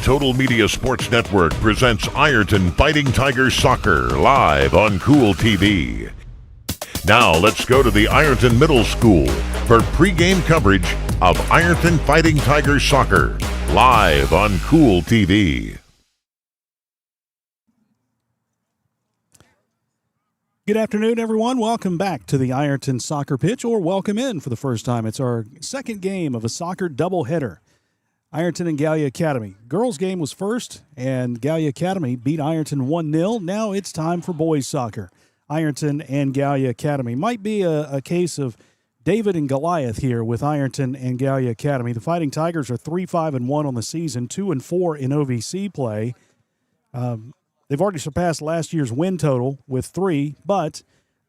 Total Media Sports Network presents Ironton Fighting Tigers Soccer live on Kool TV. Now let's go to the Ironton Middle School for pregame coverage of Ironton Fighting Tigers Soccer live on Kool TV. Good afternoon, everyone. Welcome back to the Ironton Soccer Pitch, or welcome in for the first time. It's our second game of a soccer doubleheader. Ironton and Gallia Academy. Girls' game was first, and Gallia Academy beat Ironton 1-0. Now it's time for boys' soccer. Ironton and Gallia Academy. Might be a case of David and Goliath here with Ironton and Gallia Academy. The Fighting Tigers are 3-5-1 on the season, 2-4 in OVC play. They've already surpassed last year's win total with 3, but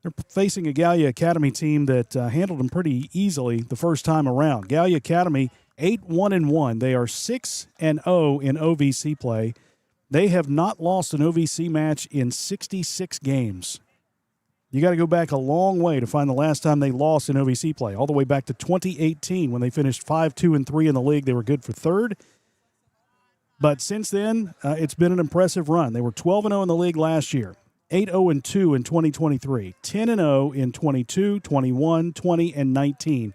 they're facing a Gallia Academy team that handled them pretty easily the first time around. Gallia Academy 8-1-1. They are 6-0 in OVC play. They have not lost an OVC match in 66 games. You got to go back a long way to find the last time they lost in OVC play, all the way back to 2018 when they finished 5-2-3 in the league. They were good for third. But since then, it's been an impressive run. They were 12-0 in the league last year, 8-0-2 in 2023, 10-0 in 22, 21, 20, and 19.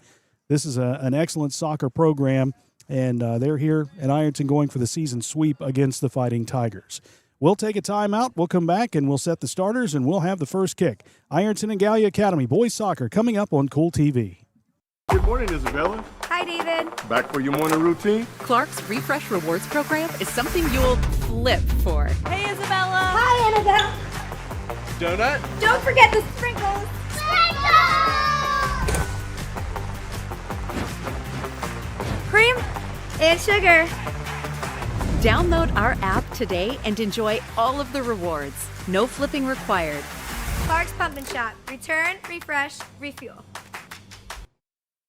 This is an excellent soccer program, and they're here at Ironton going for the season sweep against the Fighting Tigers. We'll take a timeout. We'll come back, and we'll set the starters, and we'll have the first kick. Ironton and Gallia Academy boys soccer coming up on Kool TV. Good morning, Isabella. Hi, David. Back for your morning routine? Clark's Refresh Rewards program is something you'll flip for. Hey, Isabella. Hi, Annabelle. Donut? Don't forget the sprinkles. Cream and sugar. Download our app today and enjoy all of the rewards. No flipping required. Clark's Pump and Shop. Return, refresh, refuel.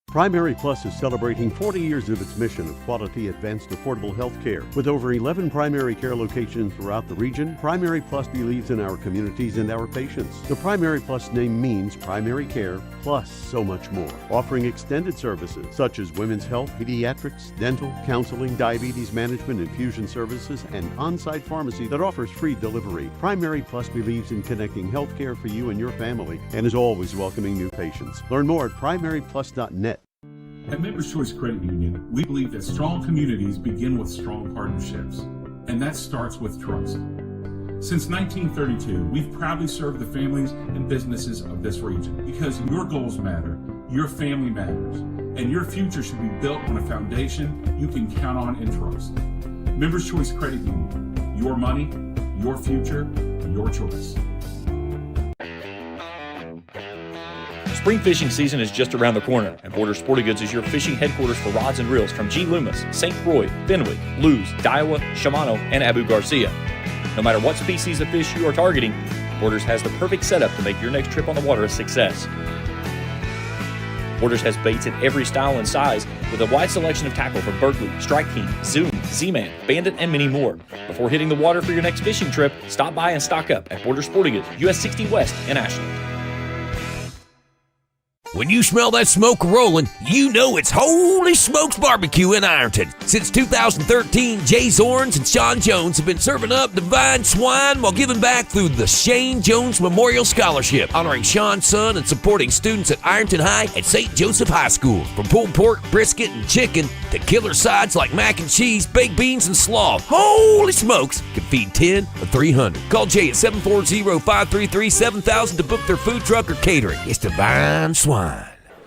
Primary Plus is celebrating 40 years of its mission of quality, advanced, affordable health care. With over 11 primary care locations throughout the region, Primary Plus believes in our communities and our patients. The Primary Plus name means primary care plus so much more. Offering extended services such as women's health, pediatrics, dental, counseling, diabetes management, infusion services, and on-site pharmacy that offers free delivery. Primary Plus believes in connecting health care for you and your family and is always welcoming new patients. Learn more at primaryplus.net. At Members Choice Credit Union, we believe that strong communities begin with strong partnerships, and that starts with trust. Since 1932, we've proudly served the families and businesses of this region because your goals matter, your family matters, and your future should be built on a foundation you can count on and trust. Members Choice Credit Union, your money, your future, your choice. Spring fishing season is just around the corner, and Border Sporting Goods is your fishing headquarters for rods and reels from G. Loomis, St. Croix, Fenwick, Lewes, Daiwa, Shimano, and Abu Garcia. No matter what species of fish you are targeting, Borders has the perfect setup to make your next trip on the water a success. Borders has baits in every style and size with a wide selection of tackle from Berkeley, Strike King, Zoom, Z-Man, Bandit, and many more. Before hitting the water for your next fishing trip, stop by and stock up at Border Sporting Goods, US 60 West in Ashland. When you smell that smoke rolling, you know it's Holy Smokes Barbecue in Ironton. Since 2013, Jay Zorns and Sean Jones have been serving up divine swine while giving back through the Shane Jones Memorial Scholarship, honoring Sean's son and supporting students at Ironton High and St. Joseph High School. From pulled pork, brisket, and chicken to killer sides like mac and cheese, baked beans, and slaw, Holy Smokes can feed 10 or 300. Call Jay at 740-533-7000 to book their food truck or catering. It's divine swine.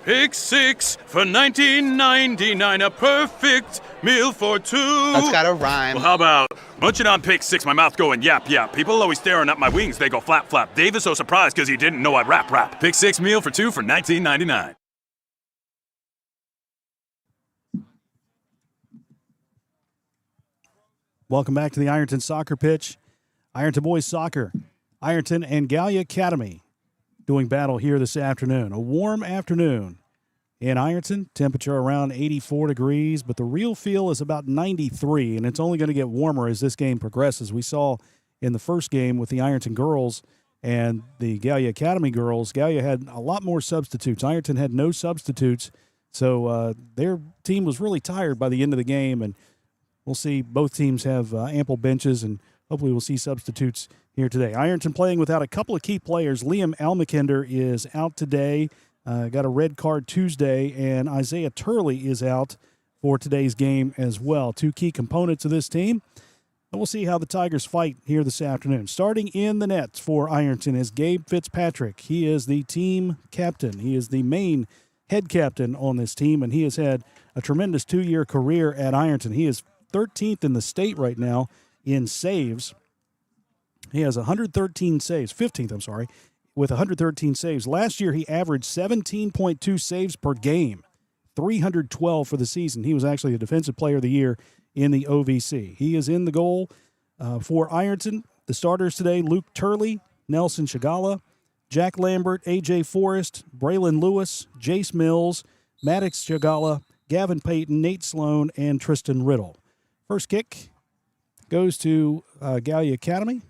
Pick 6 for $19.99, a perfect meal for two. That's gotta rhyme. Well, how about munching on Pick 6, my mouth going yap, yap. People always staring at my wings, they go flap, flap. Dave is so surprised because he didn't know I'd rap, rap. Pick 6 meal for 2 for $19.99. Welcome back to the Ironton Soccer Pitch. Ironton Boys Soccer. Ironton and Gallia Academy doing battle here this afternoon. A warm afternoon in Ironton, temperature around 84 degrees, but the real feel is about 93, and it's only going to get warmer as this game progresses. We saw in the first game with the Ironton girls and the Gallia Academy girls, Gallia had a lot more substitutes. Ironton had no substitutes, so their team was really tired by the end of the game, and we'll see both teams have ample benches, and hopefully we'll see substitutes here today. Ironton playing without a couple of key players. Liam Almakander is out today, got a red card Tuesday, and Isaiah Turley is out for today's game as well. Two key components of this team. And we'll see how the Tigers fight here this afternoon. Starting in the nets for Ironton is Gabe Fitzpatrick. He is the team captain. He is the main head captain on this team, and he has had a tremendous 2-year career at Ironton. He is 13th in the state right now in saves. He has 113 saves, 15th, I'm sorry, with 113 saves. Last year, he averaged 17.2 saves per game, 312 for the season. He was actually the Defensive Player of the Year in the OVC. He is in the goal for Ironton. The starters today, Luke Turley, Nelson Shigala, Jack Lambert, A.J. Forrest, Braylon Lewis, Jace Mills, Maddox Shigala, Gavin Payton, Nate Sloan, and Tristan Riddle. First kick goes to Gallia Academy.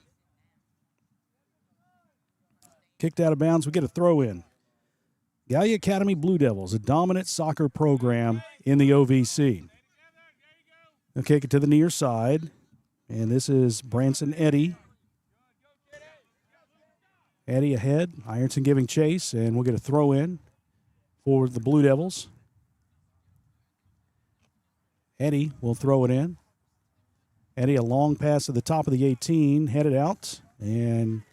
Kicked out of bounds. We get a throw in. Gallia Academy Blue Devils, a dominant soccer program in the OVC. They'll kick it to the near side, and this is Branson Eddy. Eddy ahead. Ironton giving chase, and we'll get a throw in for the Blue Devils. Eddy will throw it in. Eddy, a long pass to the top of the 18, headed out and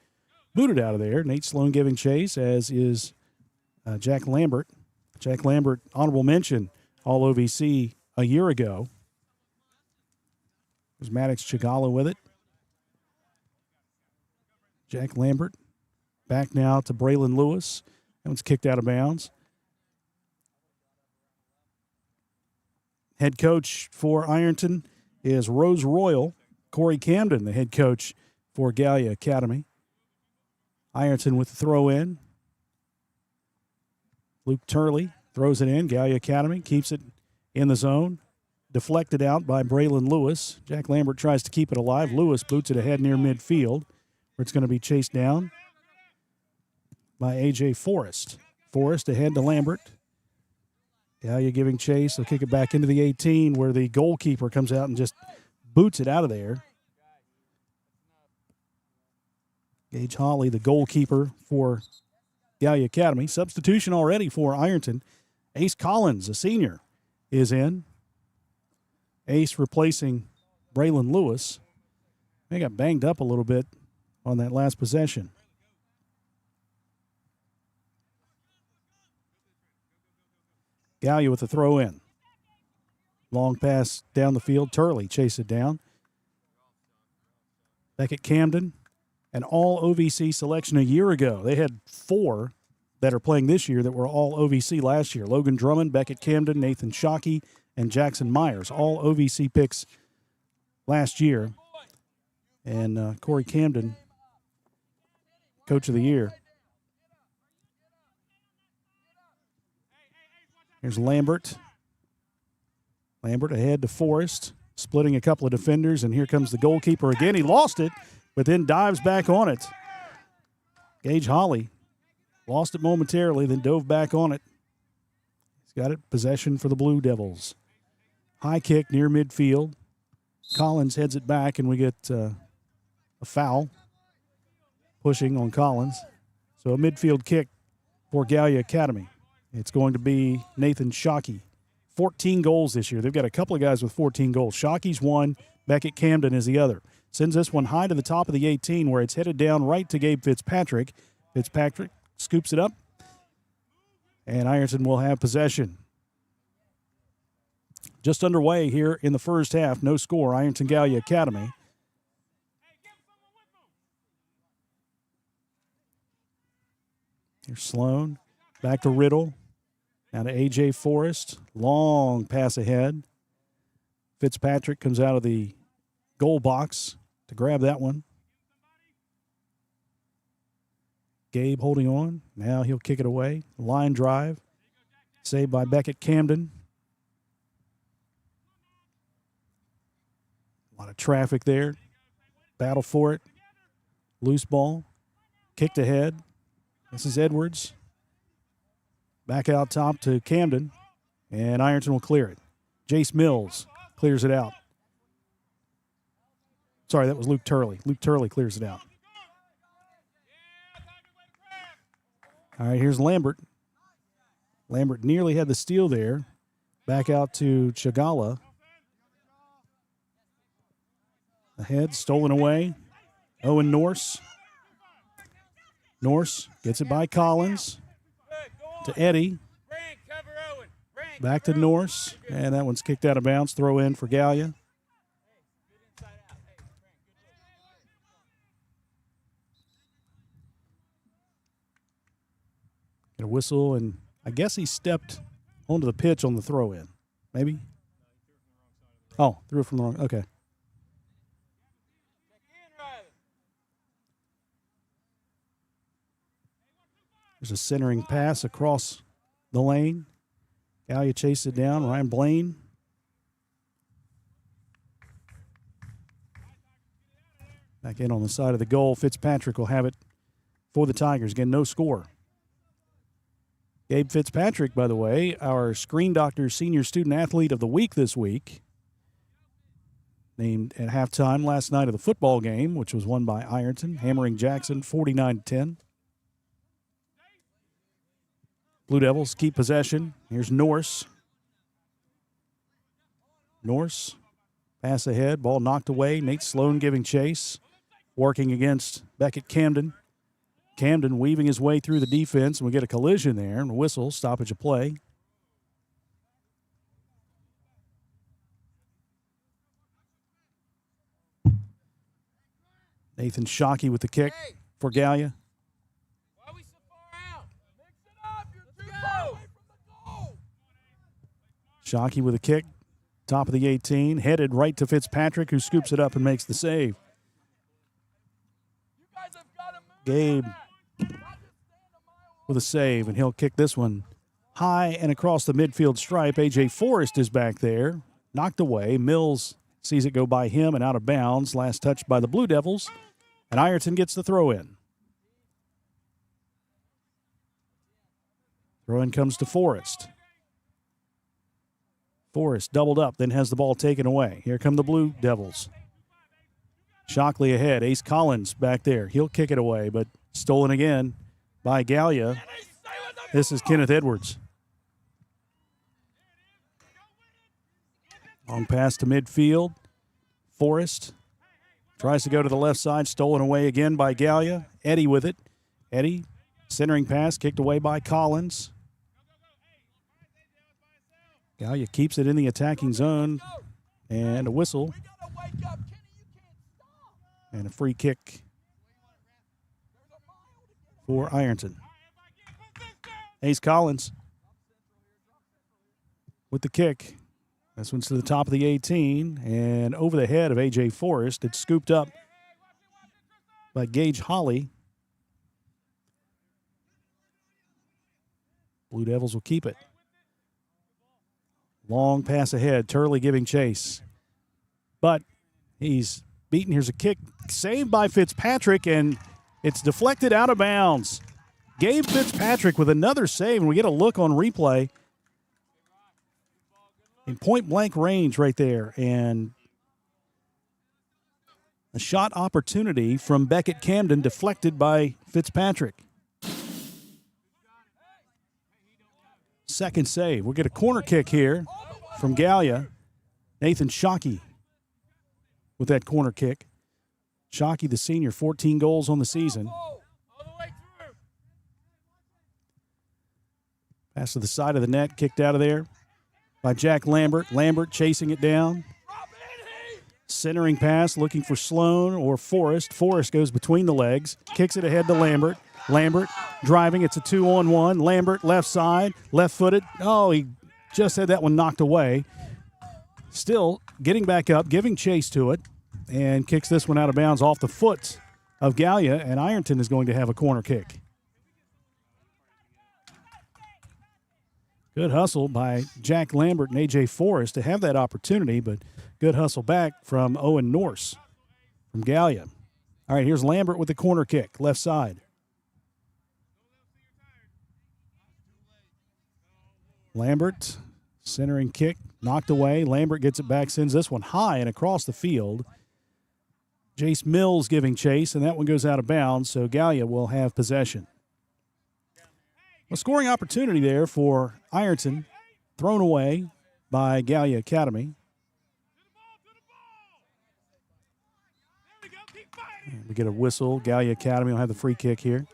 booted out of there. Nate Sloan giving chase, as is Jack Lambert. Jack Lambert, honorable mention, all OVC a year ago. There's Maddox Chigala with it. Jack Lambert back now to Braylon Lewis. That one's kicked out of bounds. Head coach for Ironton is Rose Royal. Corey Camden, the head coach for Gallia Academy. Ironton with the throw in. Luke Turley throws it in. Gallia Academy keeps it in the zone. Deflected out by Braylon Lewis. Jack Lambert tries to keep it alive. Lewis boots it ahead near midfield, where it's going to be chased down by A.J. Forrest. Forrest ahead to Lambert. Gallia giving chase. They'll kick it back into the 18, where the goalkeeper comes out and just boots it out of there. Gage Hawley, the goalkeeper for Gallia Academy. Substitution already for Ironton. Ace Collins, a senior, is in. Ace replacing Braylon Lewis. They got banged up a little bit on that last possession. Gallia with the throw in. Long pass down the field. Turley chased it down. Beckett Camden, an all OVC selection a year ago. They had 4 that are playing this year that were all OVC last year. Logan Drummond, Beckett Camden, Nathan Shockey, and Jackson Myers, all OVC picks last year. And Corey Camden, Coach of the Year. Here's Lambert. Lambert ahead to Forrest, splitting a couple of defenders, and here comes the goalkeeper again. He lost it, but then dives back on it. Gage Hawley lost it momentarily, then dove back on it. He's got it, possession for the Blue Devils. High kick near midfield. Collins heads it back, and we get a foul pushing on Collins. So a midfield kick for Gallia Academy. It's going to be Nathan Shockey. 14 goals this year. They've got a couple of guys with 14 goals. Shockey's one, Beckett Camden is the other. Sends this one high to the top of the 18, where it's headed down right to Gabe Fitzpatrick. Fitzpatrick scoops it up, and Ironton will have possession. Just underway here in the first half. No score. Ironton Gallia Academy. Here's Sloan. Back to Riddle. Now to A.J. Forrest. Long pass ahead. Fitzpatrick comes out of the goal box to grab that one. Gabe holding on. Now he'll kick it away. Line drive. Saved by Beckett Camden. A lot of traffic there. Battle for it. Loose ball. Kicked ahead. This is Edwards. Back out top to Camden. And Ironton will clear it. Jace Mills clears it out. Sorry, that was Luke Turley. Luke Turley clears it out. All right, here's Lambert. Lambert nearly had the steal there. Back out to Chagala. Ahead, stolen away. Owen Norse. Norse gets it by Collins. To Eddie. Back to Norse. And that one's kicked out of bounds. Throw in for Gallia. Get a whistle, and I guess he stepped onto the pitch on the throw-in. Maybe? Oh, threw it from the wrong. Okay. There's a centering pass across the lane. Gallia chased it down. Ryan Blaine. Back in on the side of the goal. Fitzpatrick will have it for the Tigers. Again, no score. Gabe Fitzpatrick, by the way, our Screen Doctor Senior Student Athlete of the Week this week. Named at halftime last night of the football game, which was won by Ironton, hammering Jackson 49-10. Blue Devils keep possession. Here's Norse. Norse, pass ahead, ball knocked away. Nate Sloan giving chase, working against Beckett Camden. Camden weaving his way through the defense, and we get a collision there, and a whistle, stoppage of play. Nathan Shockey with the kick for Gallia. Shockey with a kick, top of the 18, headed right to Fitzpatrick, who scoops it up and makes the save. Gabe with a save, and he'll kick this one high and across the midfield stripe. A.J. Forrest is back there, knocked away. Mills sees it go by him and out of bounds. Last touch by the Blue Devils, and Ironton gets the throw-in. Throw-in comes to Forrest. Forrest doubled up, then has the ball taken away. Here come the Blue Devils. Shockley ahead. Ace Collins back there. He'll kick it away, but stolen again by Gallia. This is Kenneth Edwards. Long pass to midfield. Forrest tries to go to the left side. Stolen away again by Gallia. Eddie with it. Eddie, centering pass, kicked away by Collins. Gallia keeps it in the attacking zone. And a whistle. And a free kick for Ironton. Ace Collins with the kick. This one's to the top of the 18 and over the head of A.J. Forrest. It's scooped up by Gage Holly. Blue Devils will keep it. Long pass ahead. Turley giving chase. But he's beaten. Here's a kick saved by Fitzpatrick, and it's deflected out of bounds. Gabe Fitzpatrick with another save, and we get a look on replay. In point-blank range right there, and a shot opportunity from Beckett Camden deflected by Fitzpatrick. Second save. We'll get a corner kick here from Gallia. Nathan Shockey with that corner kick. Shockey, the senior, 14 goals on the season. Pass to the side of the net, kicked out of there by Jack Lambert. Lambert chasing it down. Centering pass, looking for Sloan or Forrest. Forrest goes between the legs, kicks it ahead to Lambert. Lambert driving, it's a 2-on-1. Lambert left side, left-footed. Oh, he just had that one knocked away. Still getting back up, giving chase to it, and kicks this one out of bounds off the foot of Gallia, and Ironton is going to have a corner kick. Good hustle by Jack Lambert and A.J. Forrest to have that opportunity, but good hustle back from Owen Norse from Gallia. All right, here's Lambert with the corner kick, left side. Lambert, centering kick, knocked away. Lambert gets it back, sends this one high and across the field. Jace Mills giving chase, and that one goes out of bounds, so Gallia will have possession. A scoring opportunity there for Ironton, thrown away by Gallia Academy. We get a whistle. Gallia Academy will have the free kick here.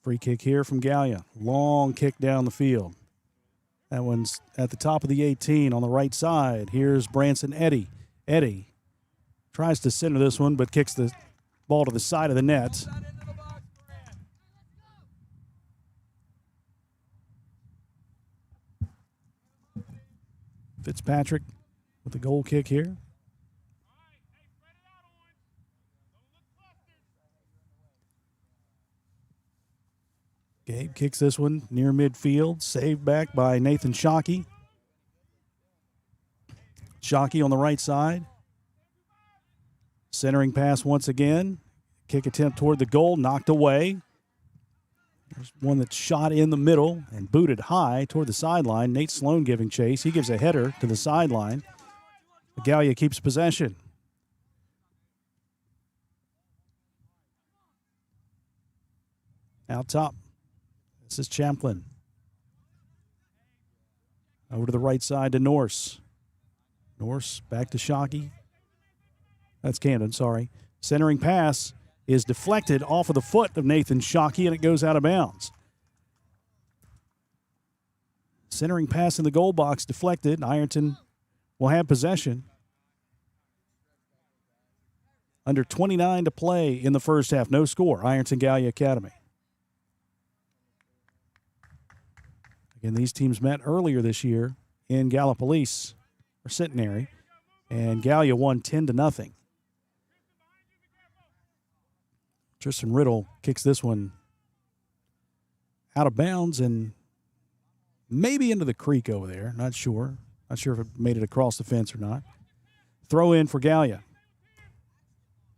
Free kick here from Gallia. Long kick down the field. That one's at the top of the 18 on the right side. Here's Branson Eddy. Eddy tries to center this one, but kicks the ball to the side of the net. Fitzpatrick with the goal kick here. Gabe kicks this one near midfield. Saved back by Nathan Shockey. Shockey on the right side. Centering pass once again. Kick attempt toward the goal, knocked away. There's one that's shot in the middle and booted high toward the sideline. Nate Sloan giving chase. He gives a header to the sideline. Gallia keeps possession. Out top. This is Champlin. Over to the right side to Norse. Norse back to Shockey. That's Camden, sorry. Centering pass is deflected off of the foot of Nathan Shockey, and it goes out of bounds. Centering pass in the goal box deflected. Ironton will have possession. Under 29 to play in the first half. No score. Ironton Gallia Academy. Again, these teams met earlier this year in Gallipolis, or Centenary, and Gallia won 10-0. Tristan Riddle kicks this one out of bounds and maybe into the creek over there. Not sure. Not sure if it made it across the fence or not. Throw in for Gallia.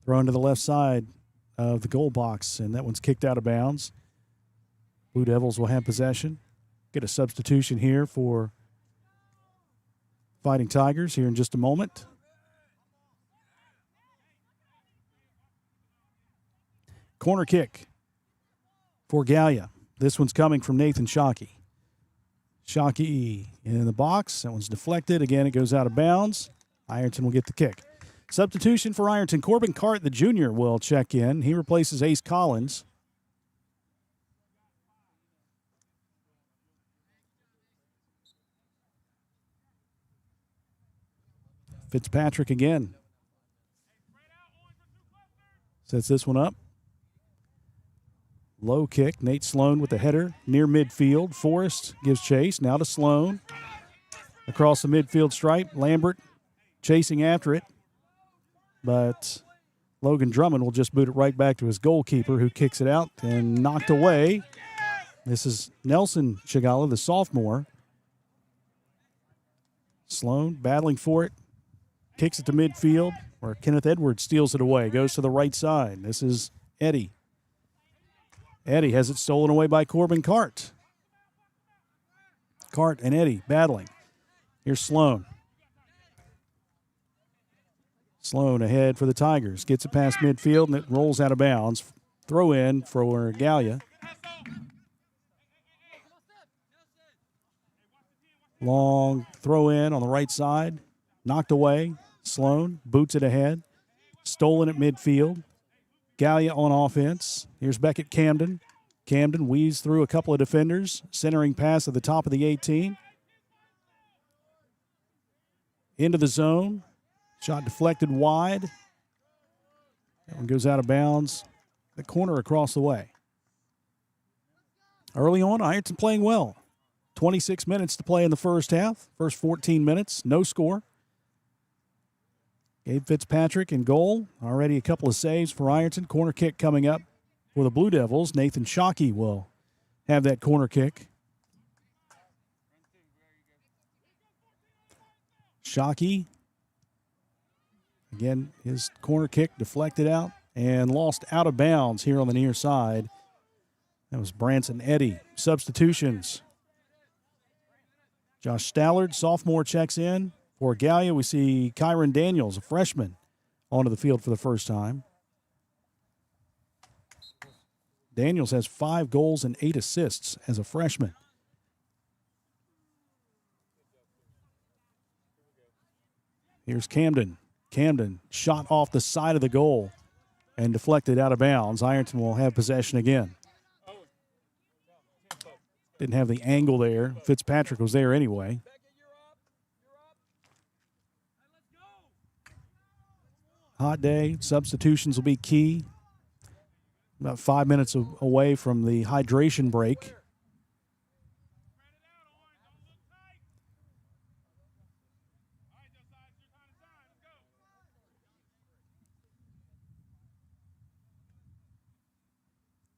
Throw into the left side of the goal box, and that one's kicked out of bounds. Blue Devils will have possession. Get a substitution here for Fighting Tigers here in just a moment. Corner kick for Gallia. This one's coming from Nathan Shockey. Shockey in the box. That one's deflected. Again, it goes out of bounds. Ironton will get the kick. Substitution for Ironton. Corbin Cart, the junior, will check in. He replaces Ace Collins. Fitzpatrick again. Sets this one up. Low kick. Nate Sloan with the header near midfield. Forrest gives chase. Now to Sloan. Across the midfield stripe. Lambert chasing after it. But Logan Drummond will just boot it right back to his goalkeeper, who kicks it out and knocked away. This is Nelson Chagala, the sophomore. Sloan battling for it. Kicks it to midfield, where Kenneth Edwards steals it away. Goes to the right side. This is Eddy. Eddy has it stolen away by Corbin Cart. Cart and Eddy battling. Here's Sloan. Sloan ahead for the Tigers. Gets it past midfield, and it rolls out of bounds. Throw in for Gallia. Long throw in on the right side. Knocked away. Sloan boots it ahead. Stolen at midfield. Gallia on offense. Here's Beckett Camden. Camden weaves through a couple of defenders. Centering pass at the top of the 18. Into the zone. Shot deflected wide. That one goes out of bounds. The corner across the way. Early on, Ironton playing well. 26 minutes to play in the first half. First 14 minutes, no score. Gabe Fitzpatrick in goal. Already a couple of saves for Ironton. Corner kick coming up for the Blue Devils. Nathan Shockey will have that corner kick. Shockey Again, his corner kick deflected out and lost out of bounds here on the near side. That was Branson Eddy. Substitutions. Josh Stallard, sophomore, checks in. For Gallia, we see Kyron Daniels, a freshman, onto the field for the first time. Daniels has 5 goals and 8 assists as a freshman. Here's Camden. Camden shot off the side of the goal and deflected out of bounds. Ironton will have possession again. Didn't have the angle there. Fitzpatrick was there anyway. Hot day. Substitutions will be key. About 5 minutes away from the hydration break.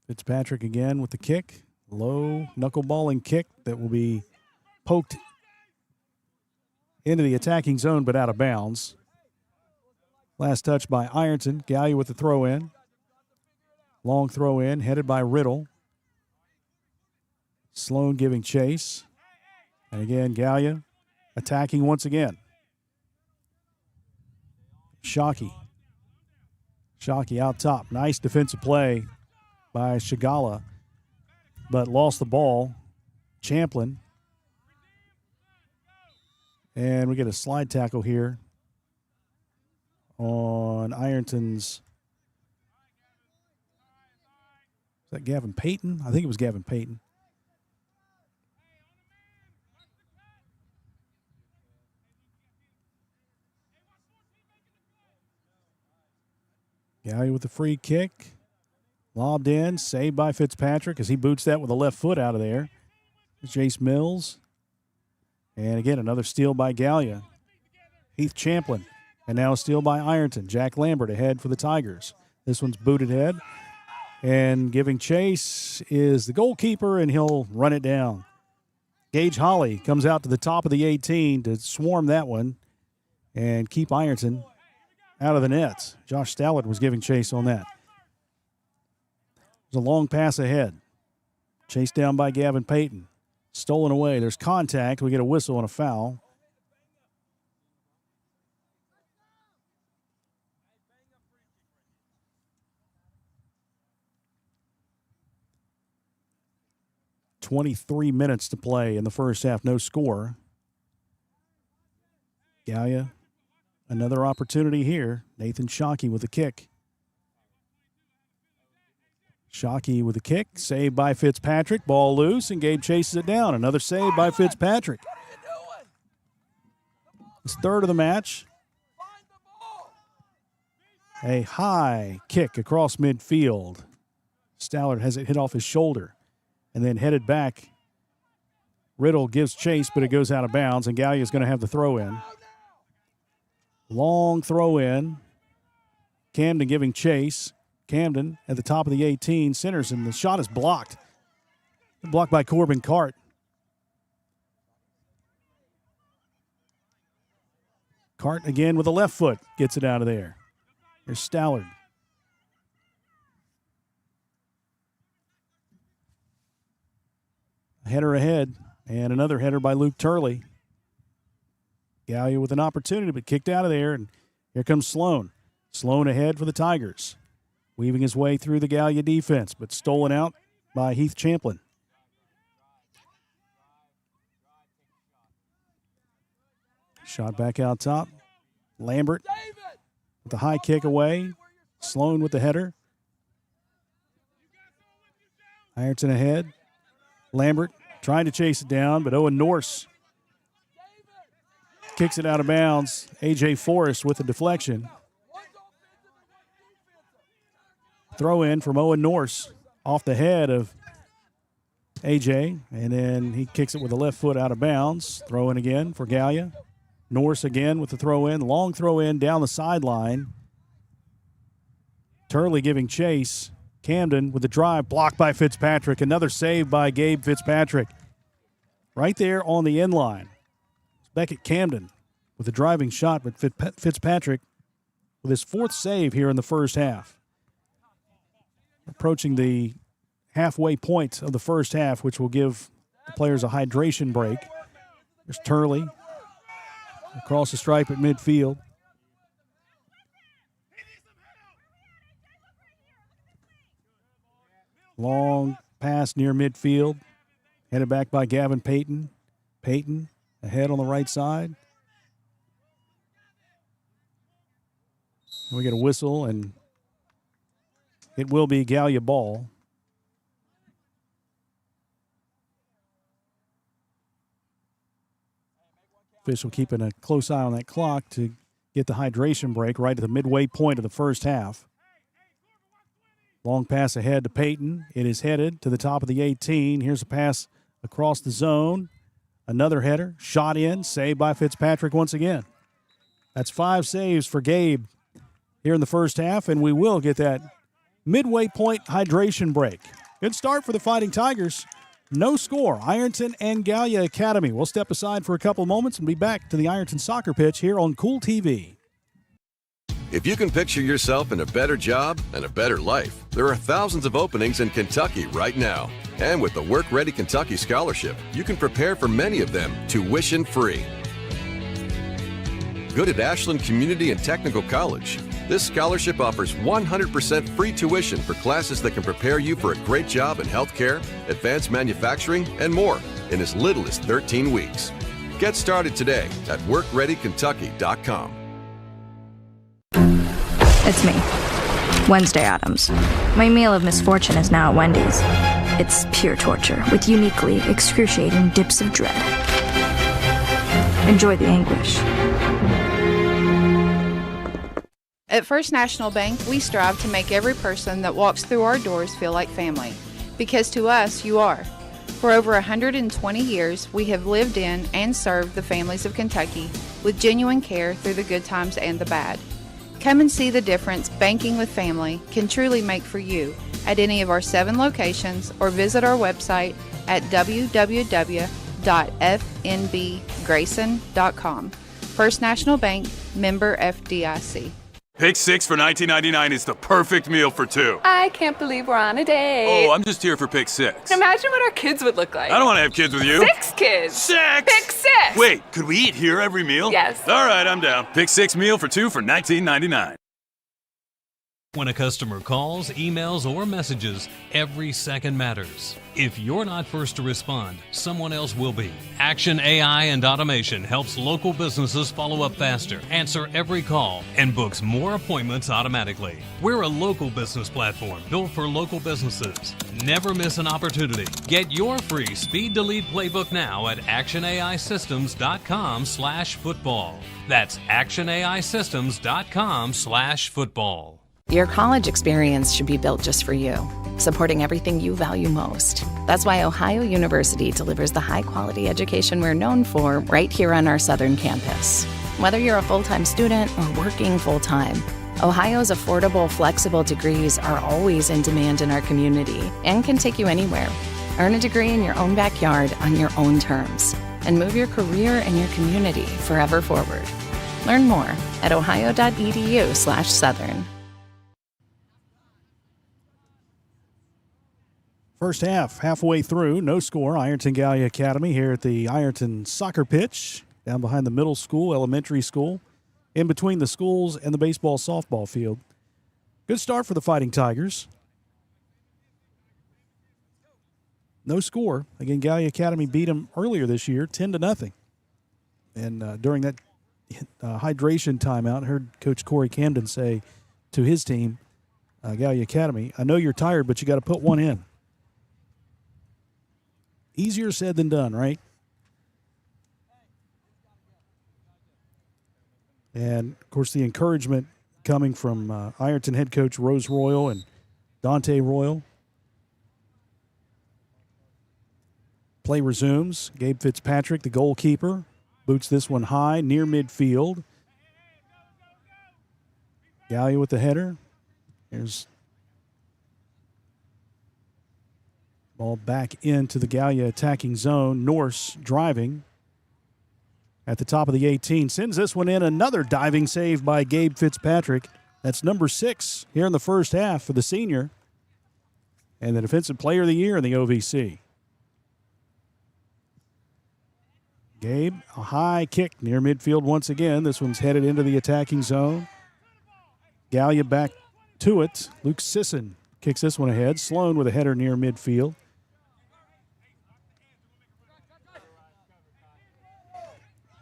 Fitzpatrick again with the kick. Low knuckleballing kick that will be poked into the attacking zone but out of bounds. Last touch by Ironton. Gallia with the throw in. Long throw in, headed by Riddle. Sloan giving chase. And again, Gallia attacking once again. Shockey. Shockey out top. Nice defensive play by Shigala, but lost the ball. Champlin. And we get a slide tackle here on Ironton's. Is that Gavin Payton? I think it was Gavin Payton. Gallia with the free kick. Lobbed in, saved by Fitzpatrick as he boots that with the left foot out of there. Jace Mills. And again, another steal by Gallia. Heath Champlin. And now a steal by Ironton. Jack Lambert ahead for the Tigers. This one's booted head. And giving chase is the goalkeeper, and he'll run it down. Gage Holly comes out to the top of the 18 to swarm that one and keep Ironton out of the nets. Josh Stallard was giving chase on that. There's a long pass ahead. Chased down by Gavin Payton. Stolen away. There's contact. We get a whistle and a foul. .23 to play in the first half. No score. Gallia, another opportunity here. Nathan Shockey with a kick. Shockey with a kick, saved by Fitzpatrick. Ball loose, and Gabe chases it down. Another save by Fitzpatrick. His third of the match. A high kick across midfield. Stallard has it hit off his shoulder and then headed back. Riddle gives chase, but it goes out of bounds, and Gallia is going to have the throw in. Long throw in. Camden giving chase. Camden at the top of the 18, centers, and the shot is blocked. Blocked by Corbin Cart. Cart again with the left foot, gets it out of there. Here's Stallard. A header ahead, and another header by Luke Turley. Gallia with an opportunity, but kicked out of there, and here comes Sloan. Sloan ahead for the Tigers. Weaving his way through the Gallia defense, but stolen out by Heath Champlin. Shot back out top. Lambert with the high kick away. Sloan with the header. Ironton ahead. Lambert trying to chase it down, but Owen Norse kicks it out of bounds. A.J. Forrest with the deflection. Throw in from Owen Norse off the head of A.J., and then he kicks it with the left foot out of bounds. Throw in again for Gallia. Norse again with the throw in. Long throw in down the sideline. Turley giving chase. Camden with the drive, blocked by Fitzpatrick. Another save by Gabe Fitzpatrick. Right there on the end line. Beckett Camden with a driving shot, but Fitzpatrick with his 4th save here in the first half. Approaching the halfway point of the first half, which will give the players a hydration break. There's Turley across the stripe at midfield. Long pass near midfield. Headed back by Gavin Payton. Payton ahead on the right side. And we get a whistle, and it will be Gallia ball. Official keeping a close eye on that clock to get the hydration break right at the midway point of the first half. Long pass ahead to Payton. It is headed to the top of the 18. Here's a pass across the zone. Another header. Shot in. Saved by Fitzpatrick once again. That's 5 saves for Gabe here in the first half, and we will get that midway point hydration break. Good start for the Fighting Tigers. No score. Ironton and Gallia Academy. We'll step aside for a couple moments and be back to the Ironton soccer pitch here on Kool TV. If you can picture yourself in a better job and a better life, there are thousands of openings in Kentucky right now. And with the Work Ready Kentucky Scholarship, you can prepare for many of them tuition-free. Good at Ashland Community and Technical College. This scholarship offers 100% free tuition for classes that can prepare you for a great job in healthcare, advanced manufacturing, and more in as little as 13 weeks. Get started today at workreadykentucky.com. It's me, Wednesday Addams. My meal of misfortune is now at Wendy's. It's pure torture with uniquely excruciating dips of dread. Enjoy the anguish. At First National Bank, we strive to make every person that walks through our doors feel like family. Because to us, you are. For over 120 years, we have lived in and served the families of Kentucky with genuine care through the good times and the bad. Come and see the difference banking with family can truly make for you at any of our 7 locations, or visit our website at www.fnbgrayson.com. First National Bank, member FDIC. Pick 6 for $19.99 is the perfect meal for 2. I can't believe we're on a date. Oh, I'm just here for pick 6. Imagine what our kids would look like. I don't want to have kids with you. 6 kids. 6! Pick 6! Wait, could we eat here every meal? Yes. All right, I'm down. Pick 6 meal for 2 for $19.99. When a customer calls, emails, or messages, every second matters. If you're not first to respond, someone else will be. Action AI and Automation helps local businesses follow up faster, answer every call, and books more appointments automatically. We're a local business platform built for local businesses. Never miss an opportunity. Get your free Speed Delete playbook now at actionaisystems.com/football. That's actionaisystems.com/football. Your college experience should be built just for you, supporting everything you value most. That's why Ohio University delivers the high-quality education we're known for right here on our southern campus. Whether you're a full-time student or working full-time, Ohio's affordable, flexible degrees are always in demand in our community and can take you anywhere. Earn a degree in your own backyard on your own terms and move your career and your community forever forward. Learn more at ohio.edu/southern. First half, halfway through, no score. Ironton Gallia Academy here at the Ironton soccer pitch, down behind the middle school, elementary school, in between the schools and the baseball softball field. Good start for the Fighting Tigers. No score. Again, Gallia Academy beat them earlier this year, 10-0. And during that hydration timeout, I heard Coach Corey Camden say to his team, Gallia Academy, I know you're tired, but you got to put one in. Easier said than done, right? And, of course, the encouragement coming from Ironton head coach Rose Royal and Dante Royal. Play resumes. Gabe Fitzpatrick, the goalkeeper, boots this one high near midfield. Gallia with the header. Here's ball back into the Gallia attacking zone. Norse driving. at the top of the 18. Sends this one in. Another diving save by Gabe Fitzpatrick. That's number 6 here in the first half for the senior. And the Defensive Player of the Year in the OVC. Gabe, a high kick near midfield once again. This one's headed into the attacking zone. Gallia back to it. Luke Sisson kicks this one ahead. Sloan with a header near midfield.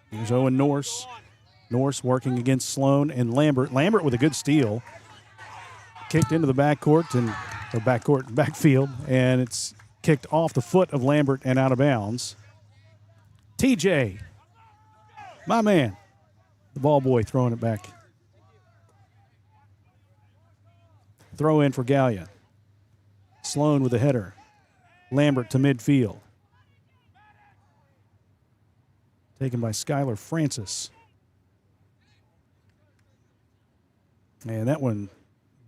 Here's Owen Norse. Norse working against Sloan and Lambert. Lambert with a good steal. Kicked into the backfield, and it's kicked off the foot of Lambert and out of bounds. TJ, my man, the ball boy throwing it back. Throw in for Gallia. Sloan with a header. Lambert to midfield. Taken by Skylar Francis. And that one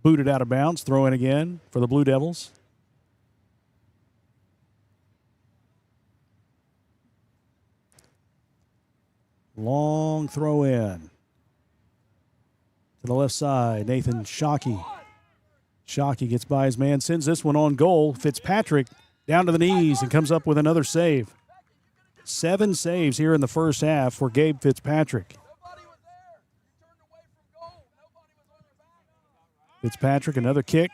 booted out of bounds. Throw in again for the Blue Devils. Long throw in. To the left side, Nathan Shockey. Shockey gets by his man, sends this one on goal. Fitzpatrick down to the knees and comes up with another save. 7 saves here in the first half for Gabe Fitzpatrick. Fitzpatrick, another kick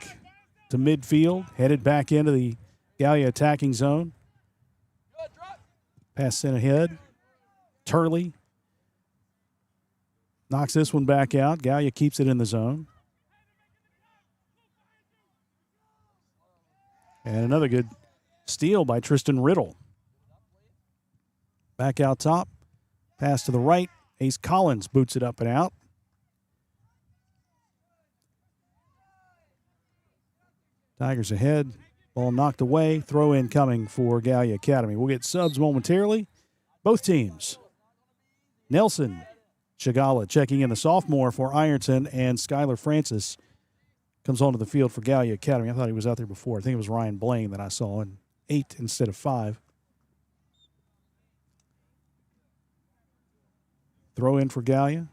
to midfield, headed back into the Gallia attacking zone. Pass sent ahead. Turley knocks this one back out. Gallia keeps it in the zone. And another good steal by Tristan Riddle. Back out top. Pass to the right. Ace Collins boots it up and out. Tigers ahead. Ball knocked away. Throw in coming for Gallia Academy. We'll get subs momentarily. Both teams. Nelson Chagala checking in, the sophomore for Ironton, and Skylar Francis comes onto the field for Gallia Academy. I thought he was out there before. I think it was Ryan Blaine that I saw in 8 instead of 5. Throw in for Gallia.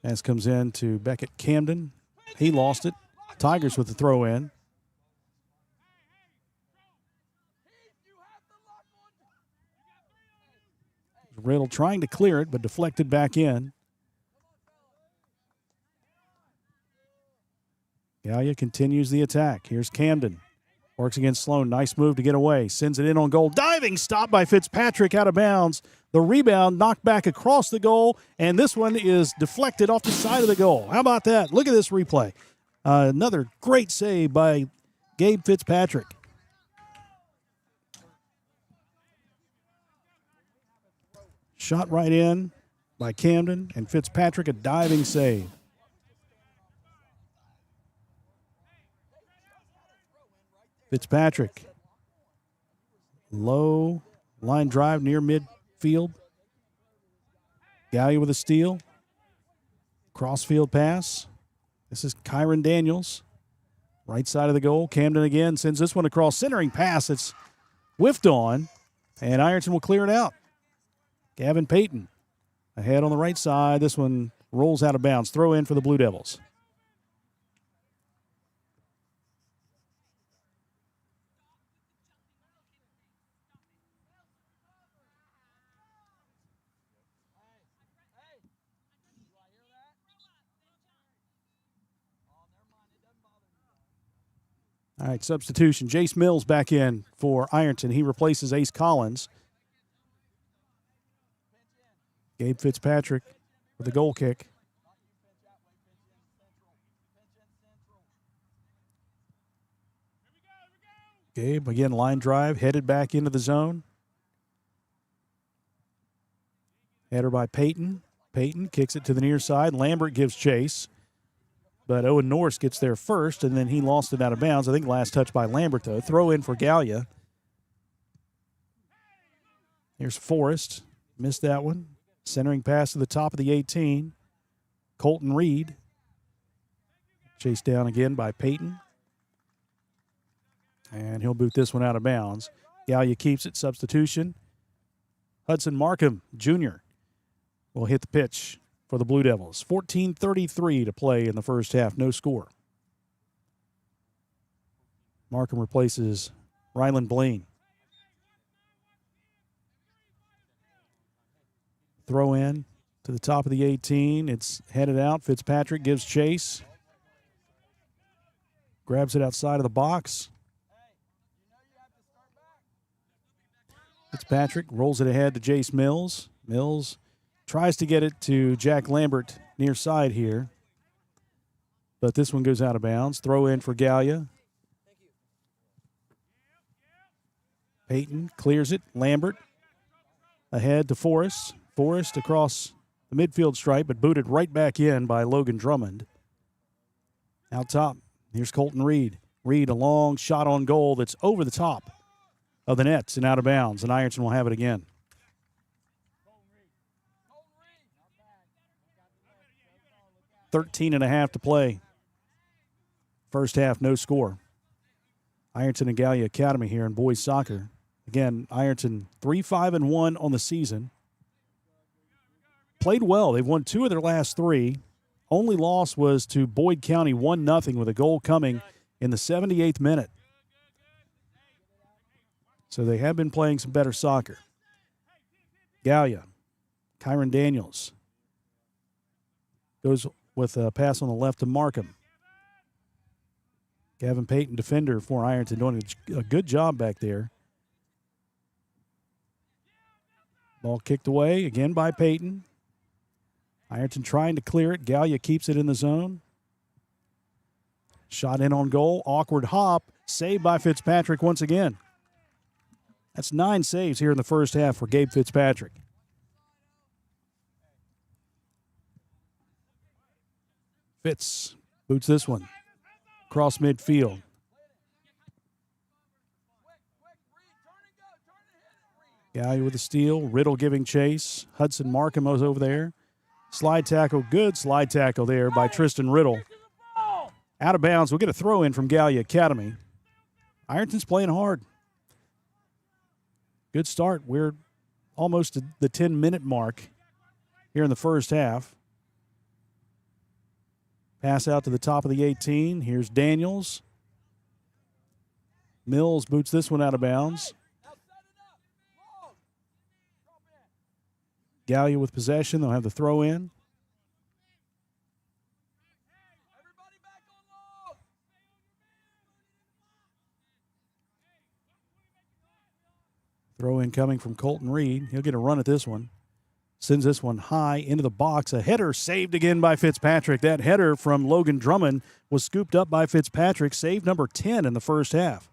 As comes in to Beckett Camden. He lost it. Tigers with the throw in. Riddle trying to clear it, but deflected back in. Gallia continues the attack. Here's Camden. Works against Sloan. Nice move to get away. Sends it in on goal. Diving stop by Fitzpatrick out of bounds. The rebound knocked back across the goal, and this one is deflected off the side of the goal. How about that? Look at this replay. Another great save by Gabe Fitzpatrick. Shot right in by Camden, and Fitzpatrick a diving save. Fitzpatrick. Low line drive near midfield. Gallia with a steal. Crossfield pass. This is Kyron Daniels. Right side of the goal. Camden again sends this one across. Centering pass. It's whiffed on, and Ironton will clear it out. Gavin Payton ahead on the right side. This one rolls out of bounds. Throw in for the Blue Devils. All right, substitution. Jace Mills back in for Ironton. He replaces Ace Collins. Gabe Fitzpatrick with a goal kick. Gabe, again, line drive, headed back into the zone. Header by Payton. Payton kicks it to the near side. Lambert gives chase. But Owen Norse gets there first, and then he lost it out of bounds. I think last touch by Lambert, though. Throw in for Gallia. Here's Forrest. Missed that one. Centering pass to the top of the 18. Colton Reed. Chased down again by Payton. And he'll boot this one out of bounds. Gallia keeps it. Substitution. Hudson Markham Jr. will hit the pitch for the Blue Devils. 14:33 to play in the first half. No score. Markham replaces Ryland Blaine. Throw in to the top of the 18. It's headed out. Fitzpatrick gives chase. Grabs it outside of the box. Fitzpatrick rolls it ahead to Jace Mills. Mills tries to get it to Jack Lambert near side here. But this one goes out of bounds. Throw in for Gallia. Payton clears it. Lambert ahead to Forrest. Forrest across the midfield stripe, but booted right back in by Logan Drummond. Out top, here's Colton Reed. Reed, a long shot on goal that's over the top of the nets and out of bounds, and Ironton will have it again. .13.5 to play. First half, no score. Ironton and Gallia Academy here in boys soccer. Again, Ironton 3-5-1 on the season. Played well. They've won 2 of their last 3. Only loss was to Boyd County 1-0 with a goal coming in the 78th minute. So they have been playing some better soccer. Gallia, Kyron Daniels goes with a pass on the left to Markham. Gavin Payton, defender for Ironton, doing a good job back there. Ball kicked away again by Payton. Ironton trying to clear it. Gallia keeps it in the zone. Shot in on goal. Awkward hop. Saved by Fitzpatrick once again. That's 9 saves here in the first half for Gabe Fitzpatrick. Fitz boots this one. Cross midfield. Gallia with the steal. Riddle giving chase. Hudson Markham was over there. Slide tackle. Good slide tackle there by Tristan Riddle. Out of bounds. We'll get a throw in from Gallia Academy. Ironton's playing hard. Good start. We're almost at the 10-minute mark here in the first half. Pass out to the top of the 18. Here's Daniels. Mills boots this one out of bounds. Gallia with possession. They'll have the throw in. Throw in coming from Colton Reed. He'll get a run at this one. Sends this one high into the box. A header saved again by Fitzpatrick. That header from Logan Drummond was scooped up by Fitzpatrick. Save number 10 in the first half.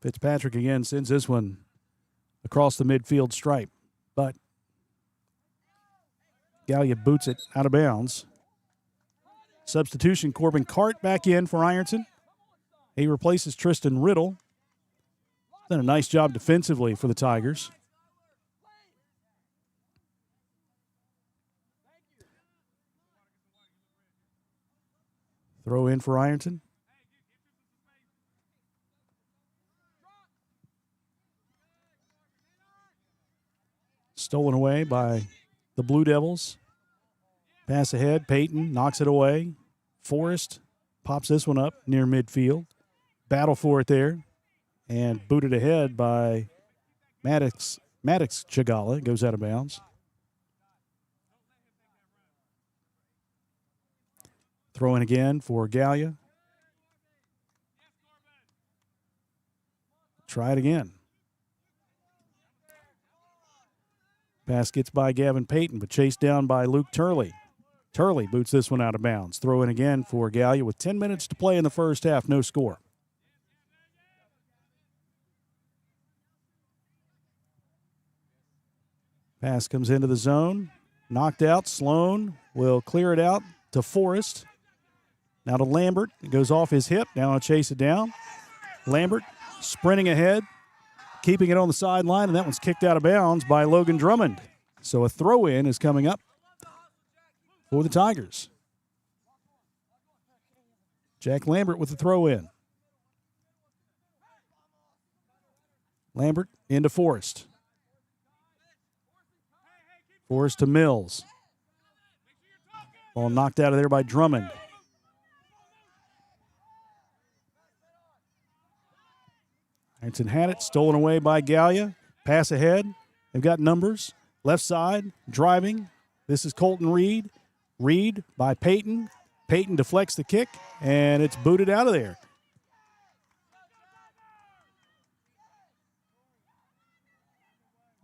Fitzpatrick again sends this one across the midfield stripe, but Gallia boots it out of bounds. Substitution, Corbin Cart back in for Ironton. He replaces Tristan Riddle. Done a nice job defensively for the Tigers. Throw in for Ironton. Stolen away by the Blue Devils. Pass ahead. Payton knocks it away. Forrest pops this one up near midfield. Battle for it there. And booted ahead by Maddox Chagala. Goes out of bounds. Throw in again for Gallia. Try it again. Pass gets by Gavin Payton, but chased down by Luke Turley. Turley boots this one out of bounds. Throw in again for Gallia with 10 minutes to play in the first half. No score. Pass comes into the zone. Knocked out. Sloan will clear it out to Forrest. Now to Lambert. It goes off his hip. Now I'll chase it down. Lambert sprinting ahead. keeping it on the sideline, and that one's kicked out of bounds by Logan Drummond. So a throw-in is coming up for the Tigers. Jack Lambert with the throw-in. Lambert into Forrest. Forrest to Mills. Ball knocked out of there by Drummond. Ironton had it, stolen away by Gallia. Pass ahead. They've got numbers. Left side, driving. This is Colton Reed. Reed by Peyton. Peyton deflects the kick, and it's booted out of there.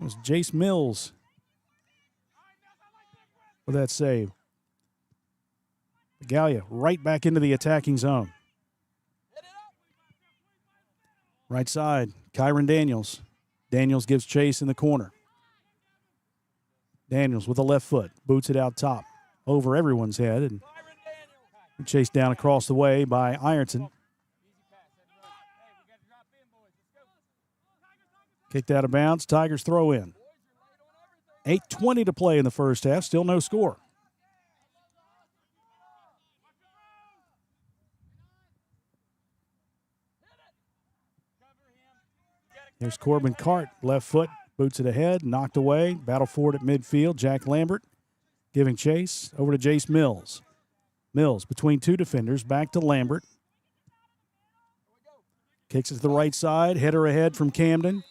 It was Jace Mills with that save. Gallia right back into the attacking zone. Right side, Kyron Daniels. Daniels gives chase in the corner. Daniels with the left foot, boots it out top, over everyone's head, and chased down across the way by Ironton. Kicked out of bounds, Tigers throw in. 8:20 to play in the first half, still no score. There's Corbin Cart, left foot, boots it ahead, knocked away, battle for it at midfield. Jack Lambert giving chase over to Jace Mills. Mills between two defenders, back to Lambert. Kicks it to the right side, header ahead from Camden,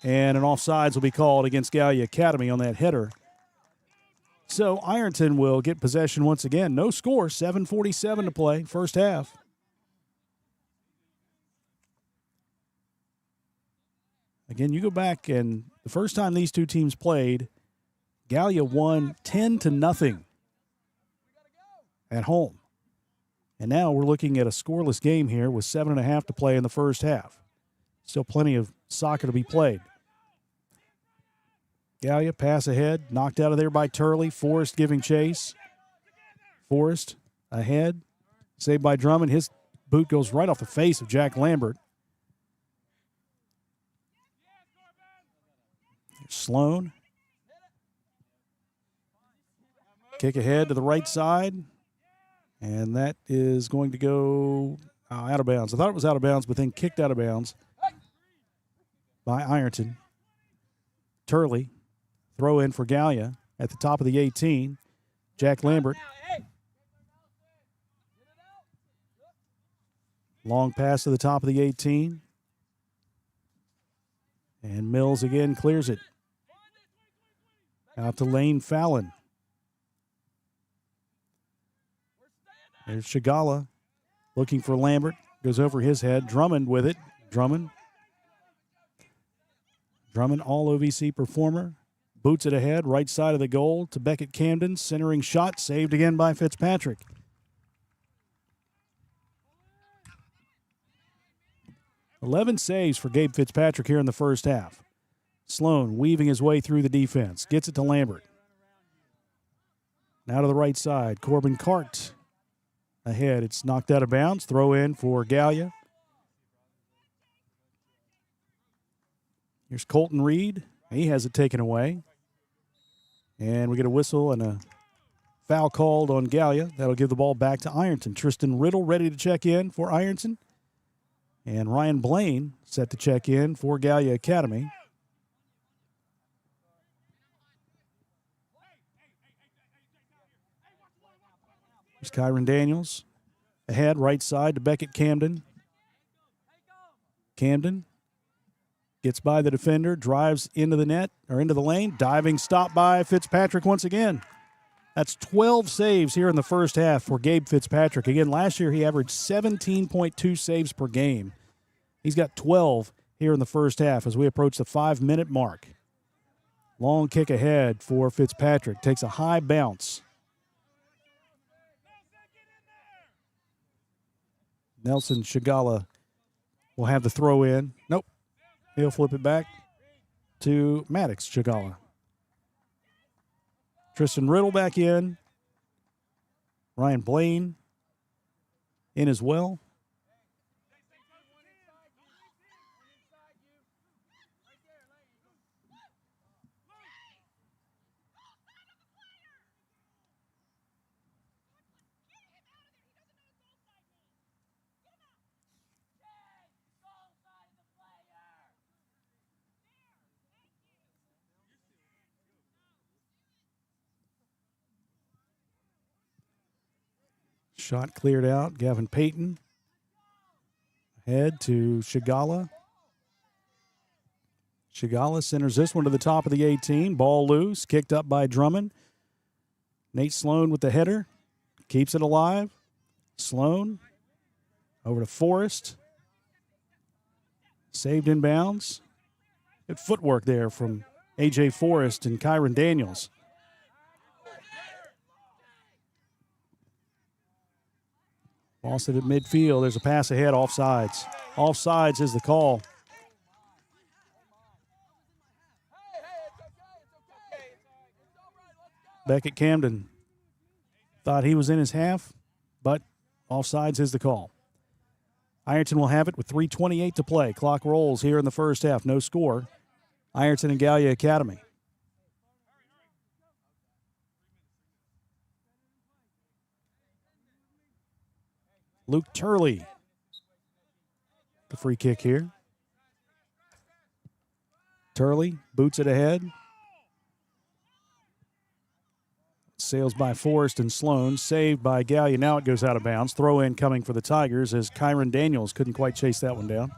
and an offsides will be called against Gallia Academy on that header. So Ironton will get possession once again. No score, 7:47 to play, first half. Again, you go back, and the first time these two teams played, Gallia won 10-0 at home. And now we're looking at a scoreless game here with 7.5 to play in the first half. Still plenty of soccer to be played. Gallia pass ahead, knocked out of there by Turley. Forrest giving chase. Forrest ahead, saved by Drummond. His boot goes right off the face of Jack Lambert. Sloan. Kick ahead to the right side. And that is going to go out of bounds. I thought it was out of bounds, but then kicked out of bounds by Ironton. Turley, throw in for Gallia at the top of the 18. Jack Lambert. Long pass to the top of the 18. And Mills again clears it. Out to Lane Fallon. There's Shigala looking for Lambert. Goes over his head. Drummond with it. Drummond all OVC performer. Boots it ahead. Right side of the goal to Beckett Camden. Centering shot. Saved again by Fitzpatrick. "11 saves for Gabe Fitzpatrick here in the first half. Sloan weaving his way through the defense. Gets it to Lambert. Now to the right side. Corbin Cart ahead. It's knocked out of bounds. Throw in for Gallia. Here's Colton Reed. He has it taken away. And we get a whistle and a foul called on Gallia. That'll give the ball back to Ironton. Tristan Riddle ready to check in for Ironton. And Ryan Blaine set to check in for Gallia Academy. There's Kyron Daniels. Ahead, right side to Beckett Camden. Camden gets by the defender, drives into the net, or into the lane. Diving stop by Fitzpatrick once again. That's 12 saves here in the first half for Gabe Fitzpatrick. Again, last year he averaged 17.2 saves per game. He's got 12 here in the first half as we approach the 5-minute mark. Long kick ahead for Fitzpatrick. Takes a high bounce. Nelson Shigala will have the throw in. Nope. He'll flip it back to Maddox Shigala. Tristan Riddle back in. Ryan Blaine in as well. Shot cleared out. Gavin Payton. Head to Shigala. Shigala centers this one to the top of the 18. Ball loose. Kicked up by Drummond. Nate Sloan with the header. Keeps it alive. Sloan over to Forrest. Saved in bounds. Good footwork there from A.J. Forrest and Kyron Daniels. Lost it at midfield. There's a pass ahead, offsides. Offsides is the call. Beckett Camden thought he was in his half, but offsides is the call. Ironton will have it with 3:28 to play. Clock rolls here in the first half. No score. Ironton and Gallia Academy. Luke Turley. The free kick here. Turley boots it ahead. Sails by Forrest and Sloan. Saved by Gallia. Now it goes out of bounds. Throw in coming for the Tigers as Kyron Daniels couldn't quite chase that one down.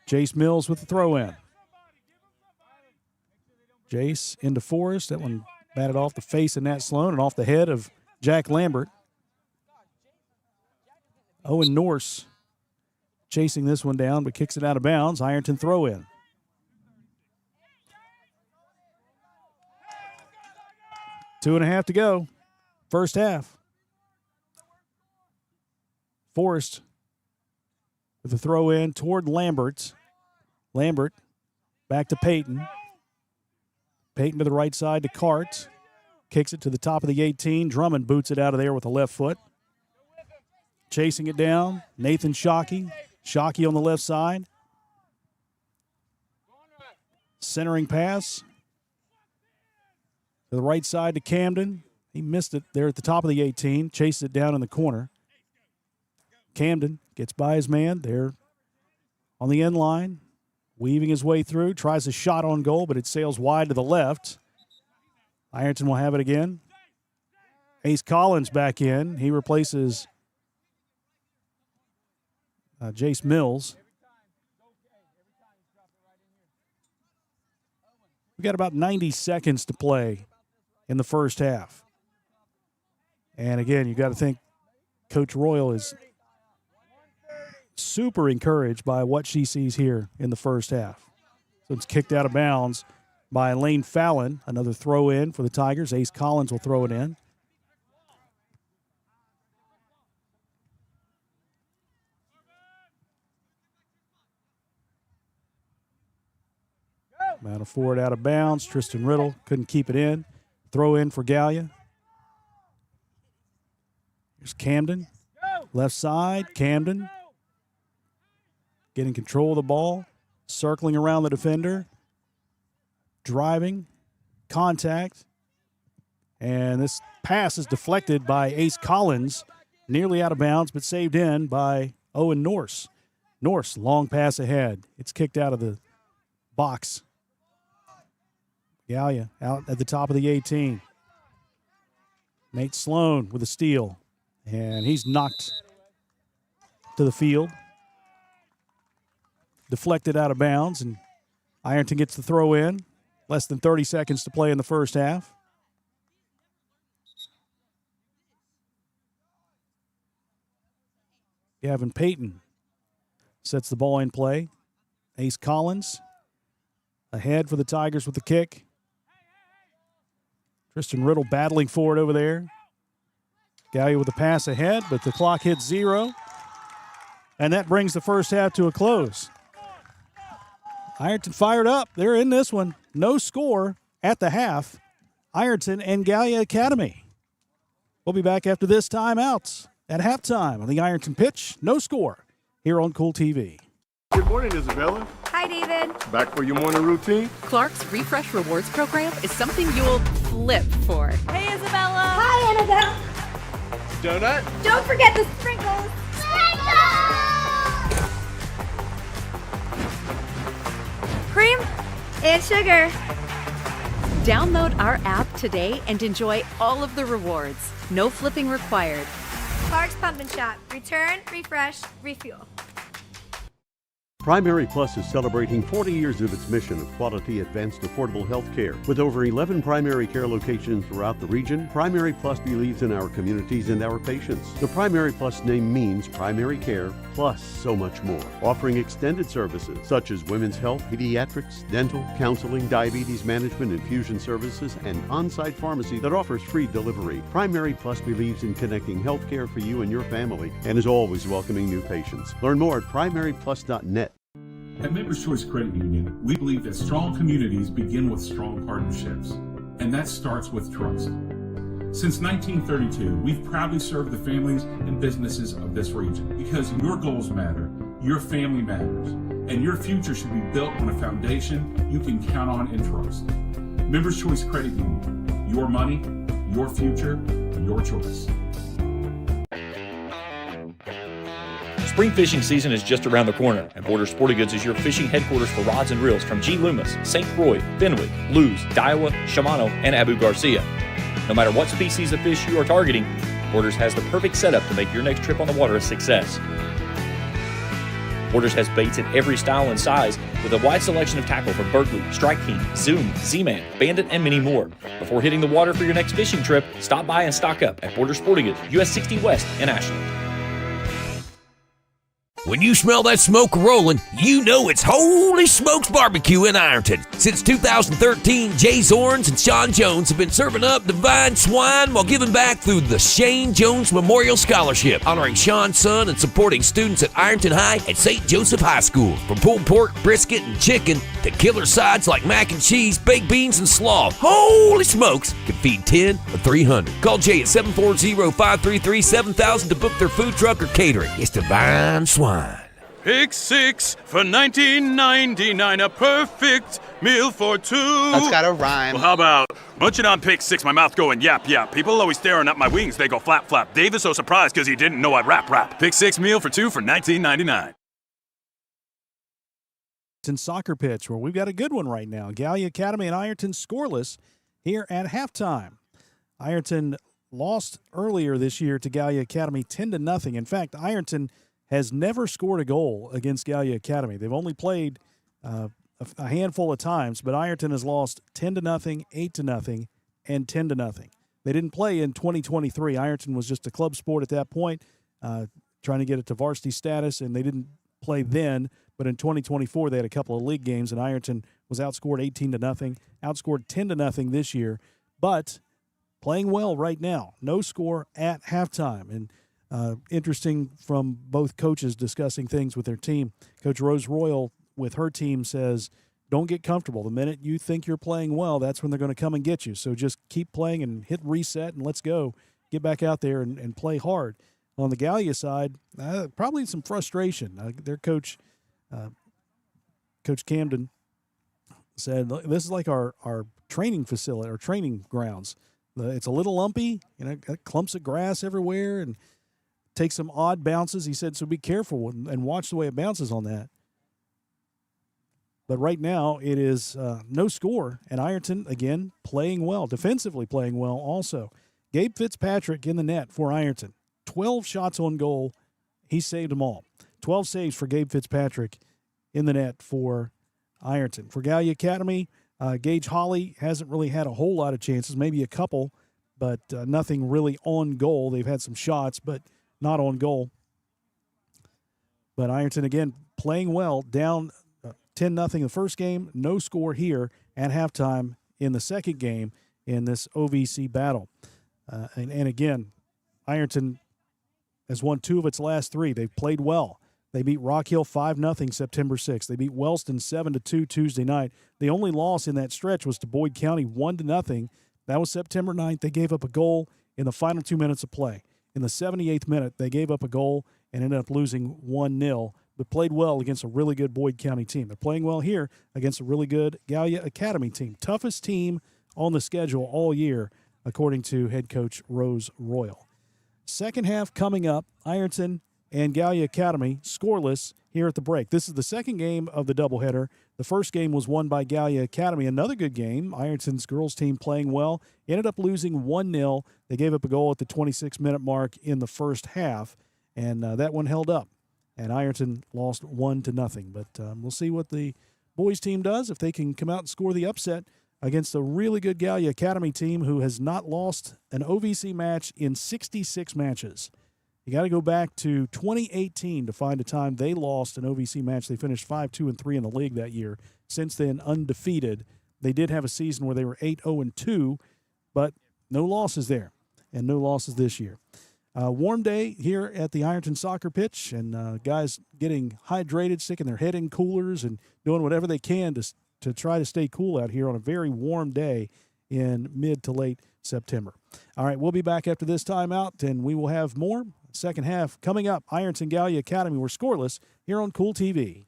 Jace Mills with the throw in. Jace into Forrest. That one batted off the face of Nat Sloan and off the head of Jack Lambert. Owen Norse chasing this one down but kicks it out of bounds. Ironton throw in. Two and a half to go. First half. Forrest with the throw in toward Lambert. Lambert back to Payton. Payton to the right side to Cart. Kicks it to the top of the 18. Drummond boots it out of there with the left foot. Chasing it down. Nathan Shockey. Shockey on the left side. Centering pass. To the right side to Camden. He missed it there at the top of the 18. Chased it down in the corner. Camden gets by his man there on the end line. Weaving his way through. Tries a shot on goal, but it sails wide to the left. Ironton will have it again. Ace Collins back in. He replaces Jace Mills. We've got about 90 seconds to play in the first half. And again, you got to think Coach Royal is super encouraged by what she sees here in the first half. So it's kicked out of bounds by Lane Fallon. Another throw in for the Tigers. Ace Collins will throw it in. Battle forward out of bounds. Tristan Riddle couldn't keep it in. Throw in for Gallia. Here's Camden. Left side, Camden. Getting control of the ball. Circling around the defender. Driving. Contact. And this pass is deflected by Ace Collins. Nearly out of bounds, but saved in by Owen Norse. Norse, long pass ahead. It's kicked out of the box. Gallia out at the top of the 18. Nate Sloan with a steal. And he's knocked to the field. Deflected out of bounds, and Ironton gets the throw in. Less than 30 seconds to play in the first half. Gavin Payton sets the ball in play. Ace Collins ahead for the Tigers with the kick. Tristan Riddle battling for it over there. Gallia with the pass ahead, but the clock hits 0. And that brings the first half to a close. Ironton fired up. They're in this one. No score at the half. Ironton and Gallia Academy. We'll be back after this timeout at halftime on the Ironton pitch. No score here on Kool TV. Good morning, Isabella. Hi, David. Back for your morning routine? Clark's Refresh Rewards program is something you'll flip for. Hey, Isabella. Hi, Annabelle. Donut? Don't forget the sprinkles. Cream and sugar. Download our app today and enjoy all of the rewards. No flipping required. Clark's Pump and Shop. Return, refresh, refuel. Primary Plus is celebrating 40 years of its mission of quality, advanced, affordable health care. With over 11 primary care locations throughout the region, Primary Plus believes in our communities and our patients. The Primary Plus name means primary care plus so much more, offering extended services such as women's health, pediatrics, dental, counseling, diabetes management, infusion services, and on-site pharmacy that offers free delivery. Primary Plus believes in connecting health care for you and your family and is always welcoming new patients. Learn more at primaryplus.net. At Members Choice Credit Union, we believe that strong communities begin with strong partnerships, and that starts with trust. Since 1932, we've proudly served the families and businesses of this region because your goals matter, your family matters, and your future should be built on a foundation you can count on and trust. Members Choice Credit Union, your money, your future, your choice. Spring fishing season is just around the corner, and Border Sporting Goods is your fishing headquarters for rods and reels from G. Loomis, St. Croix, Fenwick, Lewes, Daiwa, Shimano, and Abu Garcia. No matter what species of fish you are targeting, Borders has the perfect setup to make your next trip on the water a success. Borders has baits in every style and size with a wide selection of tackle from Berkeley, Strike King, Zoom, Z-Man, Bandit, and many more. Before hitting the water for your next fishing trip, stop by and stock up at Border Sporting Goods, US 60 West in Ashland. When you smell that smoke rolling, you know it's Holy Smokes Barbecue in Ironton. Since 2013, Jay Zorns and Sean Jones have been serving up divine swine while giving back through the Shane Jones Memorial Scholarship, honoring Sean's son and supporting students at Ironton High and St. Joseph High School. From pulled pork, brisket, and chicken to killer sides like mac and cheese, baked beans, and slaw, Holy Smokes can feed 10 or 300. Call Jay at 740-533-7000 to book their food truck or catering. It's divine swine. Pick six for $19.99, a perfect meal for two. That's gotta rhyme. Well, how about munching on pick six, my mouth going yap yap. People always staring at my wings, they go flap flap. Dave is so surprised because he didn't know I'd rap. Pick six meal for two for $19.99. In soccer pitch, where we've got a good one right now. Gallia Academy and Ironton scoreless here at halftime. Ironton lost earlier this year to Gallia Academy 10-0. In fact, Ironton has never scored a goal against Gallia Academy. They've only played a handful of times, but Ironton has lost 10-0, 8-0, and 10-0. They didn't play in 2023. Ironton was just a club sport at that point, trying to get it to varsity status, and they didn't play then. But in 2024, they had a couple of league games, and Ironton was outscored 18-0, outscored 10-0 this year, but playing well right now. No score at halftime, and interesting from both coaches discussing things with their team. Coach Rose Royal with her team says, don't get comfortable. The minute you think you're playing well, that's when they're going to come and get you. So just keep playing and hit reset and let's go. Get back out there and play hard. On the Gallia side, probably some frustration. Their coach, Coach Camden, said, this is like our training facility, our training grounds. It's a little lumpy, got clumps of grass everywhere, and take some odd bounces. He said, so be careful and watch the way it bounces on that. But right now it is no score, and Ironton, again, playing well, defensively playing well also. Gabe Fitzpatrick in the net for Ironton. 12 shots on goal. He saved them all. 12 saves for Gabe Fitzpatrick in the net for Ironton. For Gallia Academy, Gage Holly hasn't really had a whole lot of chances, maybe a couple, but nothing really on goal. They've had some shots, but not on goal. But Ironton, again, playing well, down 10-0 the first game, no score here at halftime in the second game in this OVC battle. And again, Ironton has won 2 of its last 3. They've played well. They beat Rock Hill 5-0 September 6th. They beat Wellston 7-2 Tuesday night. The only loss in that stretch was to Boyd County 1-0. That was September 9th. They gave up a goal in the final 2 minutes of play. In the 78th minute, they gave up a goal and ended up losing 1-0, but played well against a really good Boyd County team. They're playing well here against a really good Gallia Academy team. Toughest team on the schedule all year, according to head coach Rose Royal. Second half coming up, Ironton and Gallia Academy scoreless here at the break. This is the second game of the doubleheader. The first game was won by Gallia Academy. Another good game. Ironton's girls team playing well. Ended up losing 1-0. They gave up a goal at the 26-minute mark in the first half, and that one held up. And Ironton lost 1-0. But we'll see what the boys team does, if they can come out and score the upset against a really good Gallia Academy team who has not lost an OVC match in 66 matches. You got to go back to 2018 to find a time they lost an OVC match. They finished 5-2-3 in the league that year. Since then, undefeated. They did have a season where they were 8-0-2, but no losses there, and no losses this year. Warm day here at the Ironton soccer pitch, and guys getting hydrated, sticking their head in coolers, and doing whatever they can to try to stay cool out here on a very warm day in mid to late September. All right, we'll be back after this timeout, and we will have more. Second half coming up. Ironton Gallia Academy. We're scoreless here on Kool TV.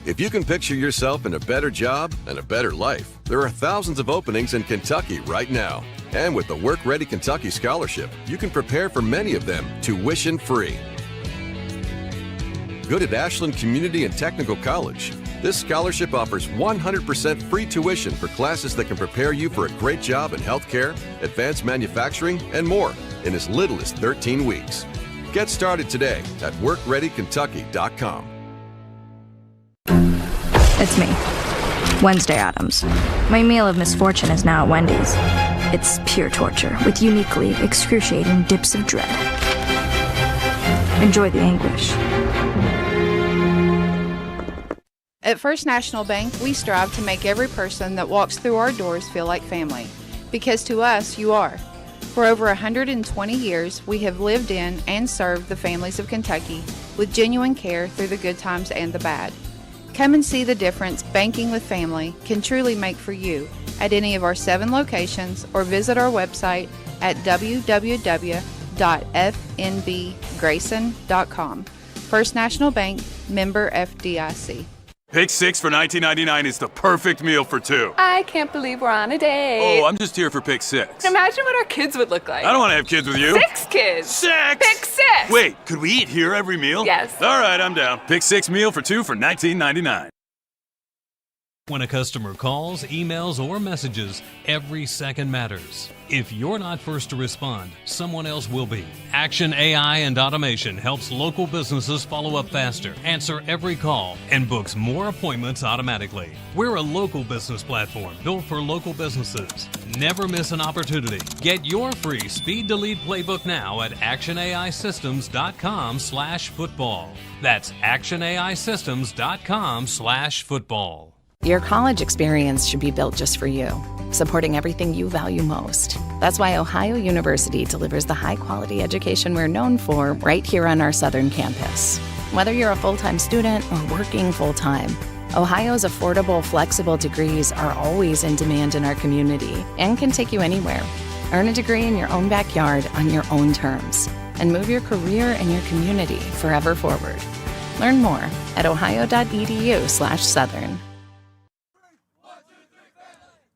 If you can picture yourself in a better job and a better life, there are thousands of openings in Kentucky right now. And with the Work Ready Kentucky Scholarship, you can prepare for many of them tuition-free. Good at Ashland Community and Technical College. This scholarship offers 100% free tuition for classes that can prepare you for a great job in healthcare, advanced manufacturing, and more in as little as 13 weeks. Get started today at workreadykentucky.com. It's me, Wednesday Addams. My meal of misfortune is now at Wendy's. It's pure torture with uniquely excruciating dips of dread. Enjoy the anguish. At First National Bank, we strive to make every person that walks through our doors feel like family. Because to us, you are. For over 120 years, we have lived in and served the families of Kentucky with genuine care through the good times and the bad. Come and see the difference banking with family can truly make for you at any of our 7 locations, or visit our website at www.fnbgrayson.com. First National Bank, member FDIC. Pick 6 for $19.99 is the perfect meal for 2. I can't believe we're on a date. Oh, I'm just here for pick 6. Imagine what our kids would look like. I don't want to have kids with you. 6 kids. 6! Pick 6! Wait, could we eat here every meal? Yes. All right, I'm down. Pick 6 meal for 2 for $19.99. When a customer calls, emails, or messages, every second matters. If you're not first to respond, someone else will be. Action AI and Automation helps local businesses follow up faster, answer every call, and books more appointments automatically. We're a local business platform built for local businesses. Never miss an opportunity. Get your free Speed Delete playbook now at actionaisystems.com/football. That's actionaisystems.com/football. Your college experience should be built just for you, supporting everything you value most. That's why Ohio University delivers the high-quality education we're known for right here on our southern campus. Whether you're a full-time student or working full-time, Ohio's affordable, flexible degrees are always in demand in our community and can take you anywhere. Earn a degree in your own backyard on your own terms and move your career and your community forever forward. Learn more at ohio.edu/southern.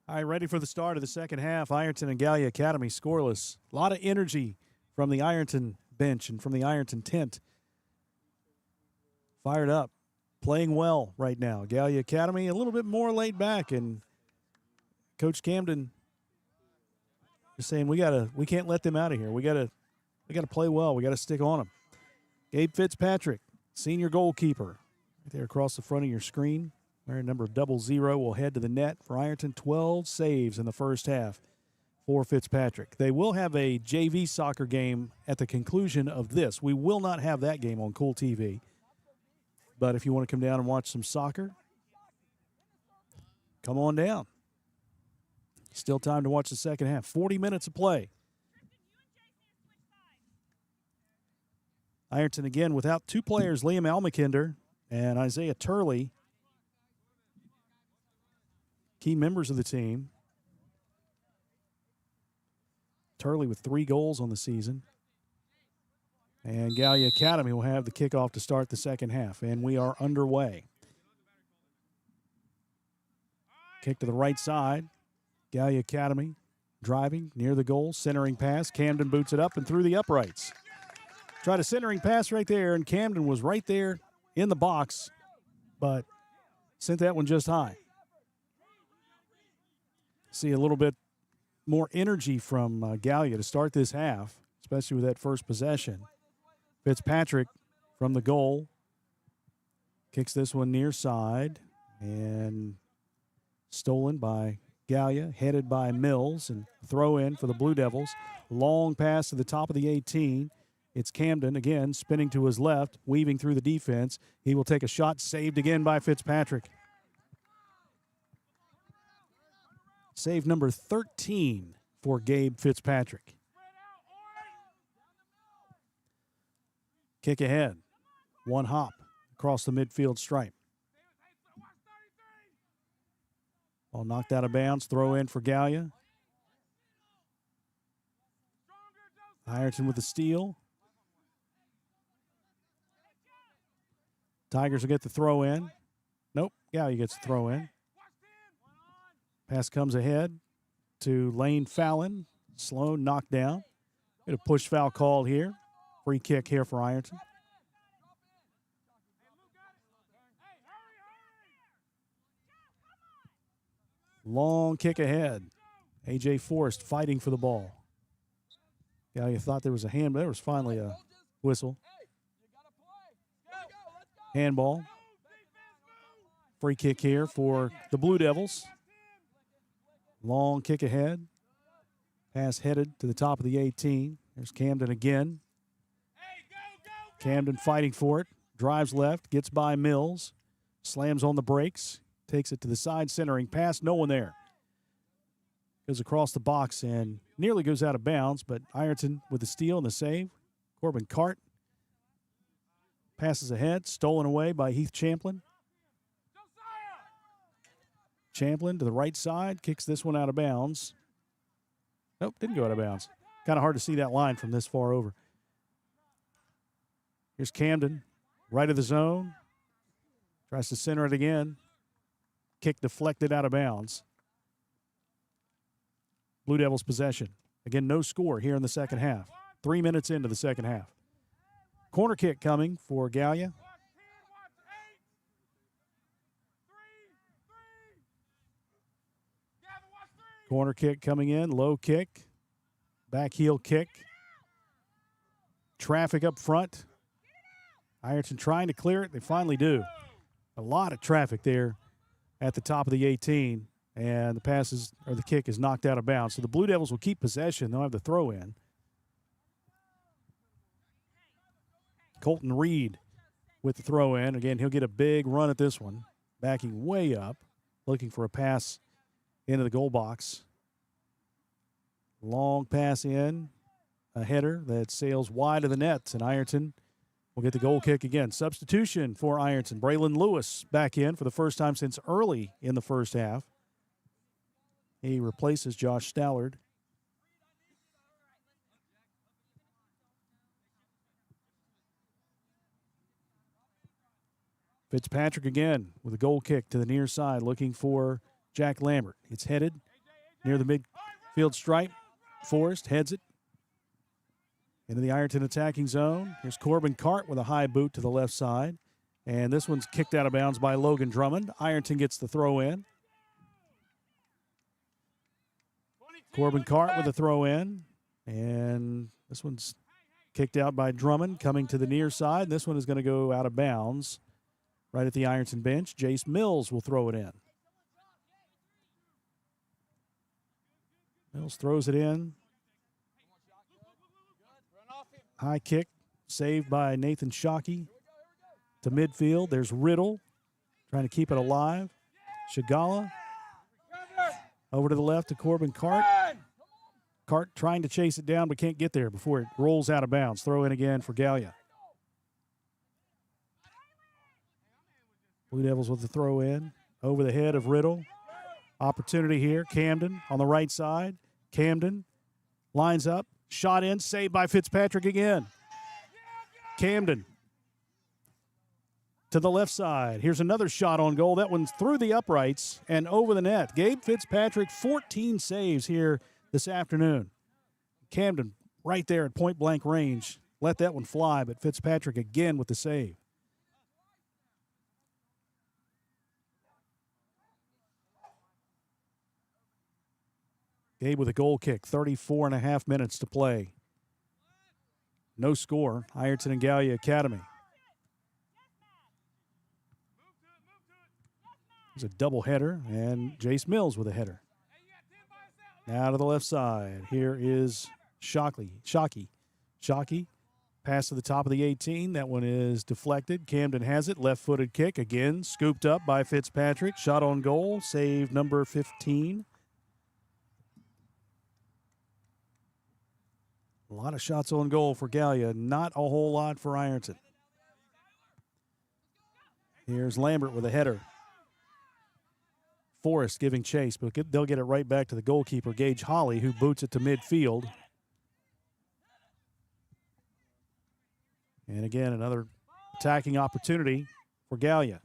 All right, ready for the start of the second half. Ironton and Gallia Academy scoreless. A lot of energy from the Ironton bench and from the Ironton tent. Fired up, playing well right now. Gallia Academy a little bit more laid back, and Coach Camden is saying we can't let them out of here. We gotta play well. We gotta stick on them. Gabe Fitzpatrick, senior goalkeeper, right there across the front of your screen. Wearing number 00 will head to the net for Ironton. 12 saves in the first half for Fitzpatrick. They will have a JV soccer game at the conclusion of this. We will not have that game on Kool TV. But if you want to come down and watch some soccer, come on down. Still time to watch the second half. 40 minutes of play. Ironton again without 2 players, Liam Almakinder and Isaiah Turley. Key members of the team. Turley with 3 goals on the season. And Gallia Academy will have the kickoff to start the second half. And we are underway. Kick to the right side. Gallia Academy driving near the goal. Centering pass. Camden boots it up and through the uprights. Tried a centering pass right there, and Camden was right there in the box, but sent that one just high. See a little bit more energy from Gallia to start this half, especially with that first possession. Fitzpatrick from the goal kicks this one near side and stolen by Gallia, headed by Mills, and throw in for the Blue Devils. Long pass to the top of the 18. It's Camden again spinning to his left, weaving through the defense. He will take a shot, saved again by Fitzpatrick. Save number 13 for Gabe Fitzpatrick. Kick ahead. One hop across the midfield stripe. Ball knocked out of bounds. Throw in for Gallia. Ironton with the steal. Tigers will get the throw in. Nope, Gallia gets the throw in. Pass comes ahead to Lane Fallon. Sloan knocked down. Get a push foul called here. Free kick here for Ironton. Long kick ahead. A.J. Forrest fighting for the ball. Gallia thought there was a hand, but there was finally a whistle. Handball. Free kick here for the Blue Devils. Long kick ahead. Pass headed to the top of the 18. There's Camden again. Camden fighting for it. Drives left. Gets by Mills. Slams on the brakes. Takes it to the side, centering pass. No one there. Goes across the box and nearly goes out of bounds, but Ironton with the steal and the save. Corbin Cart passes ahead. Stolen away by Heath Champlin. Champlin to the right side. Kicks this one out of bounds. Nope, didn't go out of bounds. Kind of hard to see that line from this far over. Here's Camden, right of the zone. Tries to center it again. Kick deflected out of bounds. Blue Devils possession. Again, no score here in the second half. 3 minutes into the second half. Corner kick coming for Gallia. Corner kick coming in, low kick, back heel kick. Traffic up front. Ironton trying to clear it. They finally do. A lot of traffic there at the top of the 18, and the kick is knocked out of bounds. So the Blue Devils will keep possession. They'll have the throw in. Colton Reed with the throw in. Again, he'll get a big run at this one. Backing way up, looking for a pass into the goal box. Long pass in, a header that sails wide of the net, and Ironton will get the goal kick again. Substitution for Ironton. Braylon Lewis back in for the first time since early in the first half. He replaces Josh Stallard. Fitzpatrick again with a goal kick to the near side, looking for Jack Lambert. It's headed near the midfield stripe. Forrest heads it into the Ironton attacking zone. Here's Corbin Cart with a high boot to the left side. And this one's kicked out of bounds by Logan Drummond. Ironton gets the throw in. Corbin Cart with a throw in. And this one's kicked out by Drummond coming to the near side. This one is going to go out of bounds right at the Ironton bench. Jace Mills will throw it in. Mills throws it in. High kick, saved by Nathan Shockey to midfield. There's Riddle trying to keep it alive. Shigala over to the left to Corbin Cart. Cart trying to chase it down but can't get there before it rolls out of bounds. Throw in again for Gallia. Blue Devils with the throw in. Over the head of Riddle. Opportunity here. Camden on the right side. Camden lines up. Shot in. Saved by Fitzpatrick again. Camden to the left side. Here's another shot on goal. That one's through the uprights and over the net. Gabe Fitzpatrick, 14 saves here this afternoon. Camden right there at point-blank range. Let that one fly, but Fitzpatrick again with the save. Gabe with a goal kick, 34 and a half minutes to play. No score, Ironton and Gallia Academy. There's a double header, and Jace Mills with a header. Now to the left side. Here is Shockey. Shockey, pass to the top of the 18. That one is deflected. Camden has it. Left-footed kick. Again, scooped up by Fitzpatrick. Shot on goal. Save number 15. A lot of shots on goal for Gallia. Not a whole lot for Ironton. Here's Lambert with a header. Forrest giving chase, but they'll get it right back to the goalkeeper, Gage Holly, who boots it to midfield. And again, another attacking opportunity for Gallia.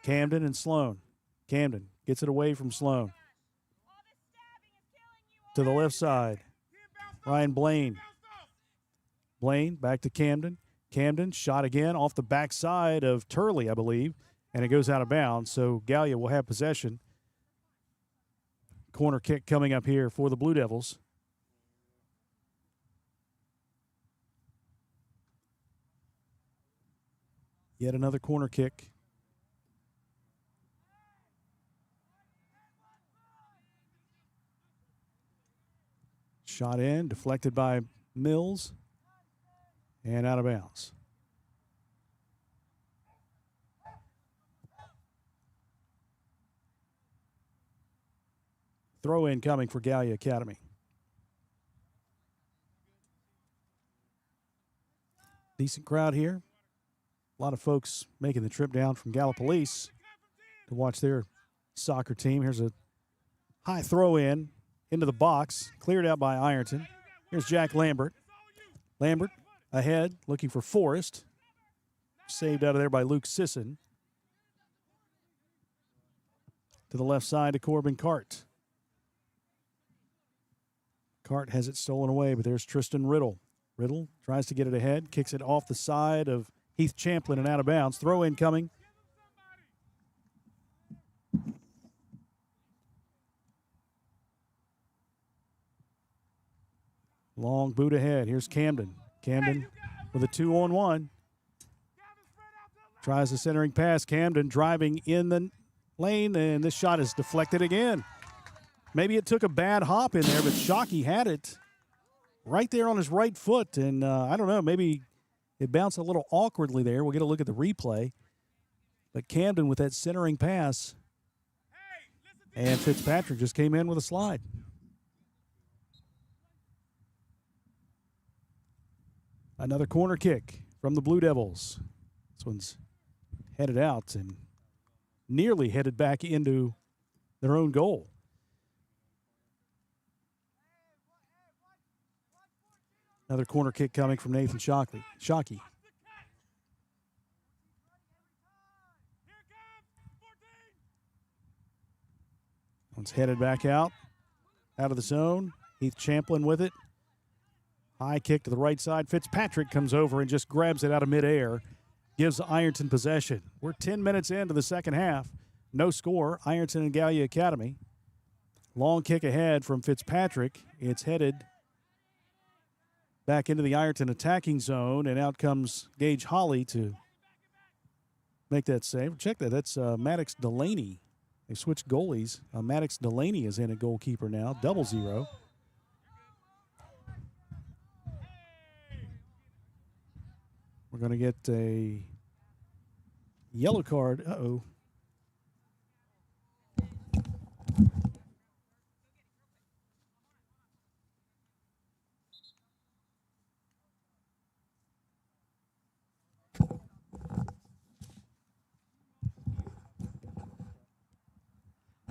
Camden and Sloan. Camden gets it away from Sloan. To the left side, Ryan Blaine. Blaine back to Camden. Camden shot again off the backside of Turley, I believe, and it goes out of bounds. So Gallia will have possession. Corner kick coming up here for the Blue Devils. Yet another corner kick. Shot in, deflected by Mills, and out of bounds. Throw in coming for Gallia Academy. Decent crowd here. A lot of folks making the trip down from Gallipolis to watch their soccer team. Here's a high throw in into the box, cleared out by Ironton. Here's Jack Lambert. Lambert ahead, looking for Forrest. Saved out of there by Luke Sisson. To the left side to Corbin Cart. Cart has it stolen away, but there's Tristan Riddle. Riddle tries to get it ahead, kicks it off the side of Heath Champlin and out of bounds. Throw in coming. Long boot ahead. Here's Camden. Camden with a 2-on-1. Tries the centering pass. Camden driving in the lane, and this shot is deflected again. Maybe it took a bad hop in there, but Shockey had it right there on his right foot. And I don't know, maybe it bounced a little awkwardly there. We'll get a look at the replay. But Camden with that centering pass. And Fitzpatrick just came in with a slide. Another corner kick from the Blue Devils. This one's headed out and nearly headed back into their own goal. Another corner kick coming from Nathan Shockey. One's headed back out of the zone. Heath Champlin with it. High kick to the right side. Fitzpatrick comes over and just grabs it out of midair. Gives Ironton possession. We're 10 minutes into the second half. No score. Ironton and Gallia Academy. Long kick ahead from Fitzpatrick. It's headed back into the Ironton attacking zone, and out comes Gage Holly to make that save. Check that. That's Maddox Delaney. They switched goalies. Maddox Delaney is in at goalkeeper now. 0-0. We're going to get a yellow card. Uh-oh.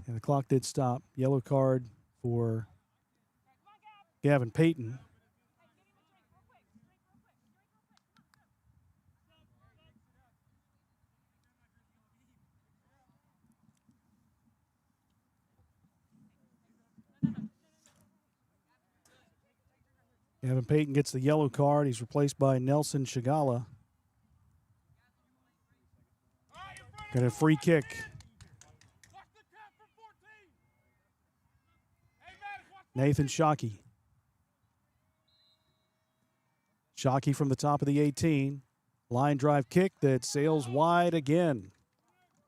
And the clock did stop. Yellow card for Gavin Payton. Gavin Payton gets the yellow card. He's replaced by Nelson Shigala. Got a free kick. Nathan Shockey. Shockey from the top of the 18. Line drive kick that sails wide again.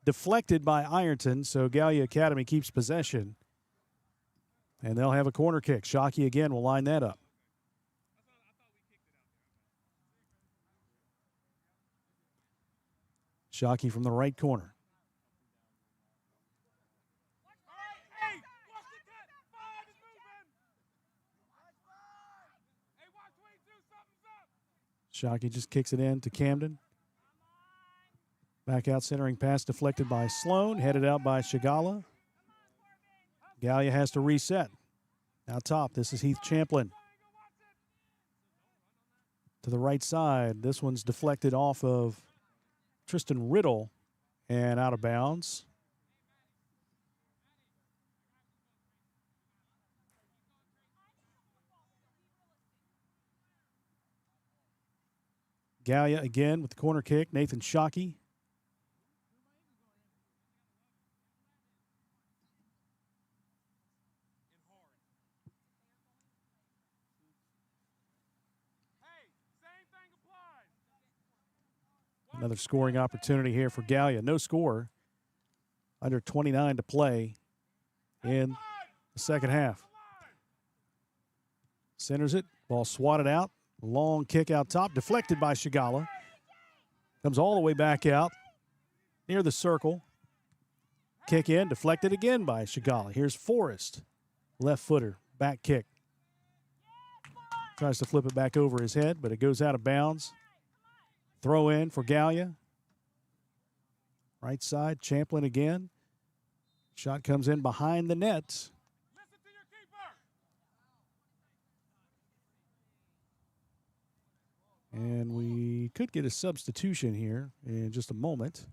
Deflected by Ironton, so Gallia Academy keeps possession. And they'll have a corner kick. Shockey again will line that up. Shockey from the right corner. Shockey just kicks it in to Camden. Back out centering pass deflected by Sloan, headed out by Shigala. Gallia has to reset. Out top, this is Heath Champlin. To the right side, this one's deflected off of Tristan Riddle and out of bounds. Gallia again with the corner kick. Nathan Shockey. Another scoring opportunity here for Gallia. No score. Under 29 to play in the second half. Centers it. Ball swatted out. Long kick out top. Deflected by Shigala. Comes all the way back out. Near the circle. Kick in. Deflected again by Shigala. Here's Forrest. Left footer. Back kick. Tries to flip it back over his head, but it goes out of bounds. Throw in for Gallia. Right side, Champlin again. Shot comes in behind the net. And we could get a substitution here in just a moment.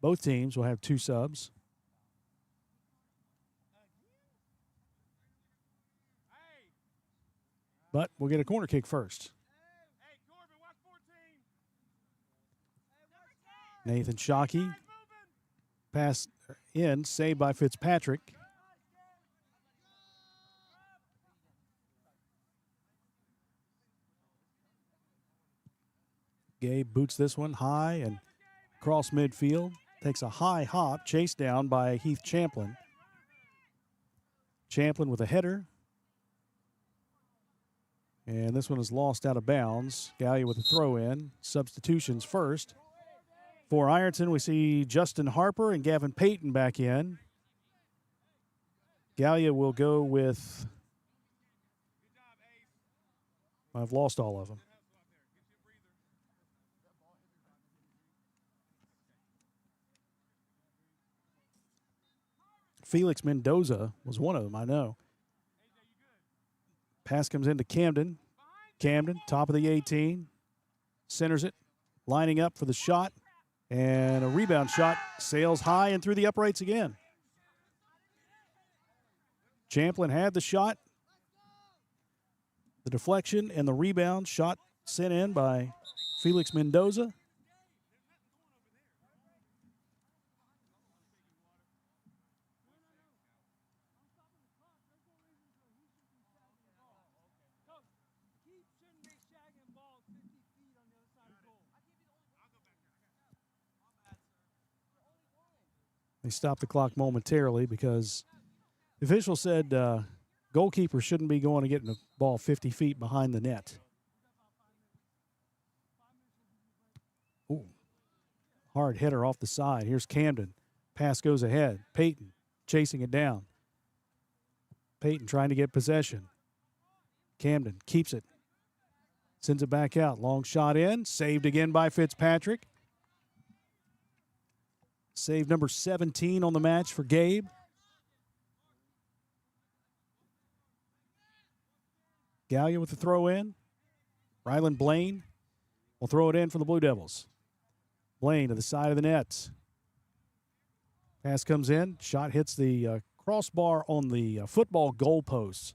Both teams will have 2 subs. But we'll get a corner kick first. Nathan Shockey. Pass in, saved by Fitzpatrick. Gabe boots this one high and across midfield. Takes a high hop, chased down by Heath Champlin. Champlin with a header. And this one is lost out of bounds. Gallia with a throw in. Substitutions first. For Ironton, we see Justin Harper and Gavin Payton back in. Gallia will go with, I've lost all of them. Felix Mendoza was one of them, I know. Pass comes into Camden. Camden, top of the 18. Centers it, lining up for the shot. And a rebound shot sails high and through the uprights again. Champlin had the shot. The deflection and the rebound shot sent in by Felix Mendoza. They stopped the clock momentarily because the official said goalkeeper shouldn't be going to get the ball 50 feet behind the net. Ooh. Hard hitter off the side. Here's Camden. Pass goes ahead. Payton chasing it down. Payton trying to get possession. Camden keeps it. Sends it back out. Long shot in. Saved again by Fitzpatrick. Save number 17 on the match for Gabe. Gallia with the throw in. Rylan Blaine will throw it in for the Blue Devils. Blaine to the side of the net. Pass comes in. Shot hits the crossbar on the football goalposts.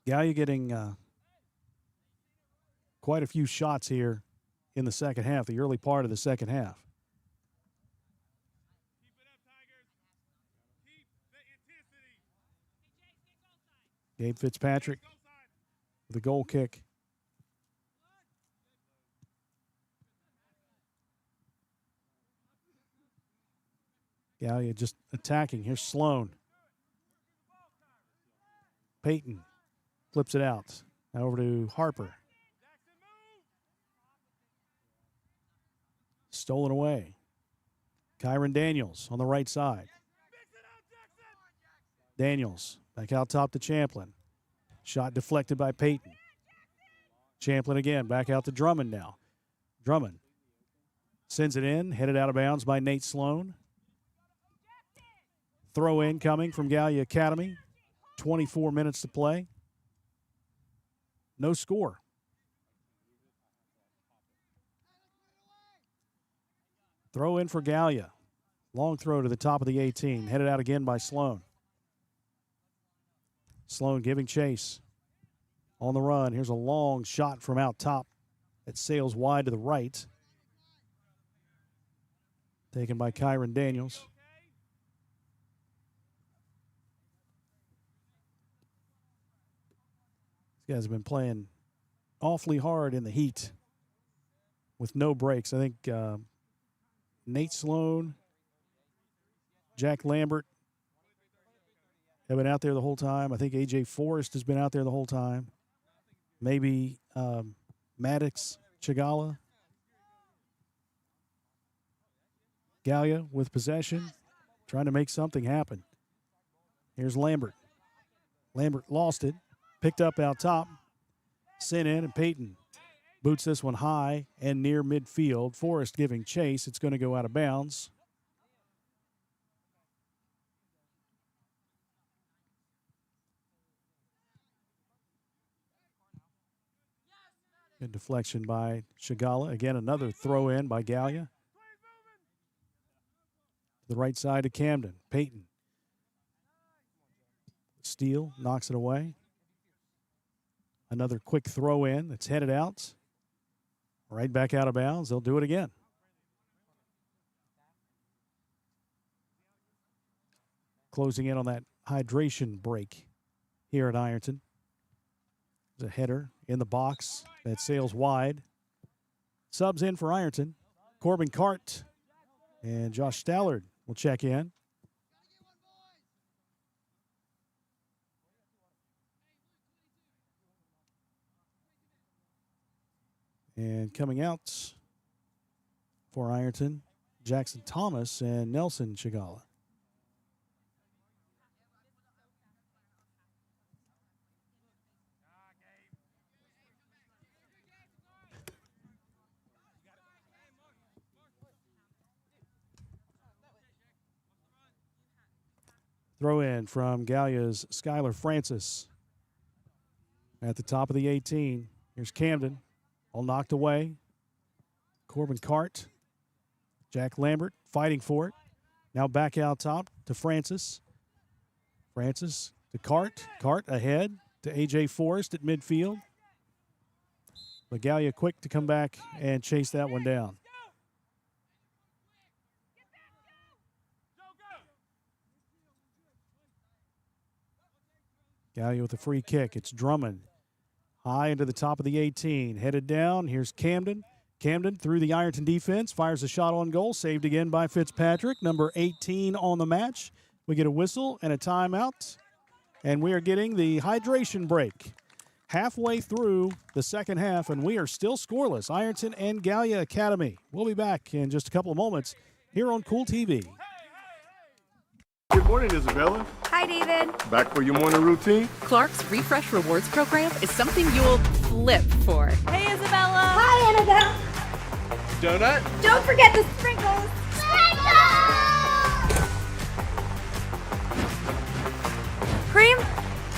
Gallia getting quite a few shots here in the second half, the early part of the second half. Gabe Fitzpatrick with a goal kick. Gallia just attacking. Here's Sloan. Peyton flips it out. Now over to Harper. Stolen away. Kyron Daniels on the right side. Daniels back out top to Champlin. Shot deflected by Peyton. Champlin again, back out to Drummond now. Drummond sends it in, headed out of bounds by Nate Sloan. Throw in coming from Gallia Academy. 24 minutes to play. No score. Throw in for Gallia. Long throw to the top of the 18. Headed out again by Sloan. Sloan giving chase. On the run. Here's a long shot from out top that sails wide to the right. Taken by Kyron Daniels. These guys have been playing awfully hard in the heat with no breaks. I think Nate Sloan, Jack Lambert have been out there the whole time. I think A.J. Forrest has been out there the whole time. Maybe Maddox Chagala. Gallia with possession, trying to make something happen. Here's Lambert. Lambert lost it, picked up out top, sent in, and Peyton boots this one high and near midfield. Forrest giving chase. It's going to go out of bounds. Good deflection by Chagala. Again, another throw in by Gallia. The right side to Camden. Peyton. Steele knocks it away. Another quick throw in that's headed out. Right back out of bounds. They'll do it again. Closing in on that hydration break here at Ironton. There's a header in the box that sails wide. Subs in for Ironton. Corbin Cart and Josh Stallard will check in. And coming out for Ironton, Jackson Thomas and Nelson Chagala. Throw in from Gallia's Skylar Francis at the top of the 18. Here's Camden, all knocked away. Corbin Cart, Jack Lambert fighting for it. Now back out top to Francis. Francis to Cart. Cart ahead to A.J. Forrest at midfield. But Gallia quick to come back and chase that one down. Gallia with a free kick. It's Drummond. High into the top of the 18. Headed down. Here's Camden. Camden through the Ironton defense. Fires a shot on goal. Saved again by Fitzpatrick. Number 18 on the match. We get a whistle and a timeout. And we are getting the hydration break. Halfway through the second half, and we are still scoreless. Ironton and Gallia Academy. We'll be back in just a couple of moments here on Kool TV. Good morning, Isabella. Hi, David. Back for your morning routine? Clark's Refresh Rewards program is something you'll flip for. Hey, Isabella. Hi, Annabelle. Donut? Don't forget the sprinkles. Cream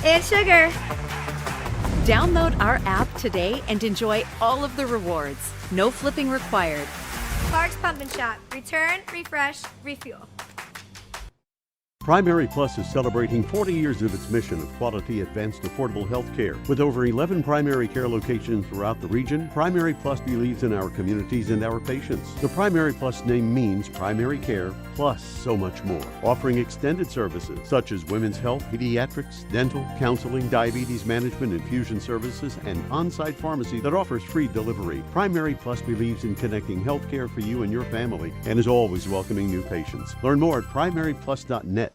and sugar. Download our app today and enjoy all of the rewards. No flipping required. Clark's Pump and Shop. Return, refresh, refuel. Primary Plus is celebrating 40 years of its mission of quality, advanced, affordable health care. With over 11 primary care locations throughout the region, Primary Plus believes in our communities and our patients. The Primary Plus name means primary care plus so much more, offering extended services such as women's health, pediatrics, dental, counseling, diabetes management, infusion services, and on-site pharmacy that offers free delivery. Primary Plus believes in connecting health care for you and your family and is always welcoming new patients. Learn more at primaryplus.net.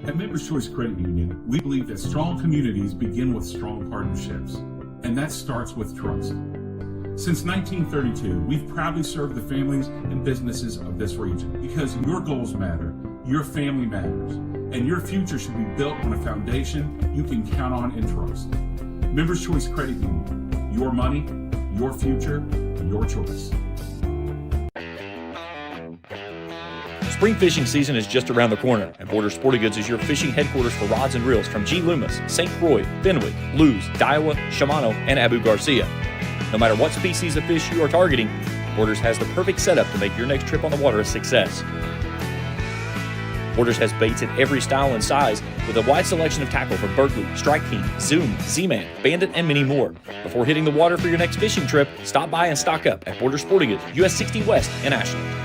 At Members Choice Credit Union, we believe that strong communities begin with strong partnerships, and that starts with trust. Since 1932, we've proudly served the families and businesses of this region because your goals matter, your family matters, and your future should be built on a foundation you can count on and trust. Members Choice Credit Union, your money, your future, your choice. Spring fishing season is just around the corner, and Border Sporting Goods is your fishing headquarters for rods and reels from G. Loomis, St. Croix, Fenwick, Lewes, Daiwa, Shimano, and Abu Garcia. No matter what species of fish you are targeting, Borders has the perfect setup to make your next trip on the water a success. Borders has baits in every style and size with a wide selection of tackle from Berkeley, Strike King, Zoom, Z-Man, Bandit, and many more. Before hitting the water for your next fishing trip, stop by and stock up at Border Sporting Goods, US 60 West in Ashland.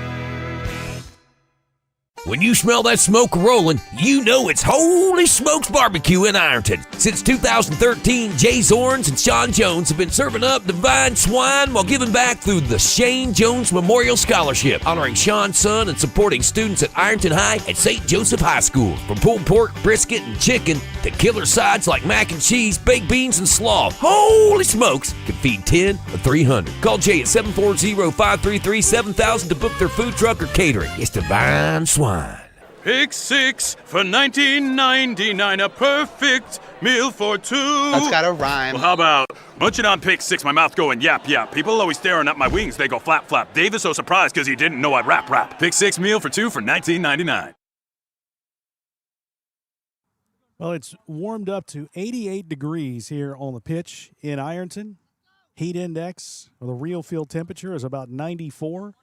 When you smell that smoke rolling, you know it's Holy Smokes Barbecue in Ironton. Since 2013, Jay Zorns and Sean Jones have been serving up divine swine while giving back through the Shane Jones Memorial Scholarship, honoring Sean's son and supporting students at Ironton High and St. Joseph High School. From pulled pork, brisket, and chicken to killer sides like mac and cheese, baked beans, and slaw, Holy Smokes can feed 10 or 300. Call Jay at 740-533-7000 to book their food truck or catering. It's divine swine. Pick six for $19.99, a perfect meal for two. That's gotta rhyme. Well, how about munching on pick six, my mouth going yap yap. People always staring at my wings, they go flap flap. Dave is so surprised because he didn't know I'd rap. Pick six meal for two for $19.99. Well, it's warmed up to 88 degrees here on the pitch in Ironton. Heat index, or the real field temperature, is about 94.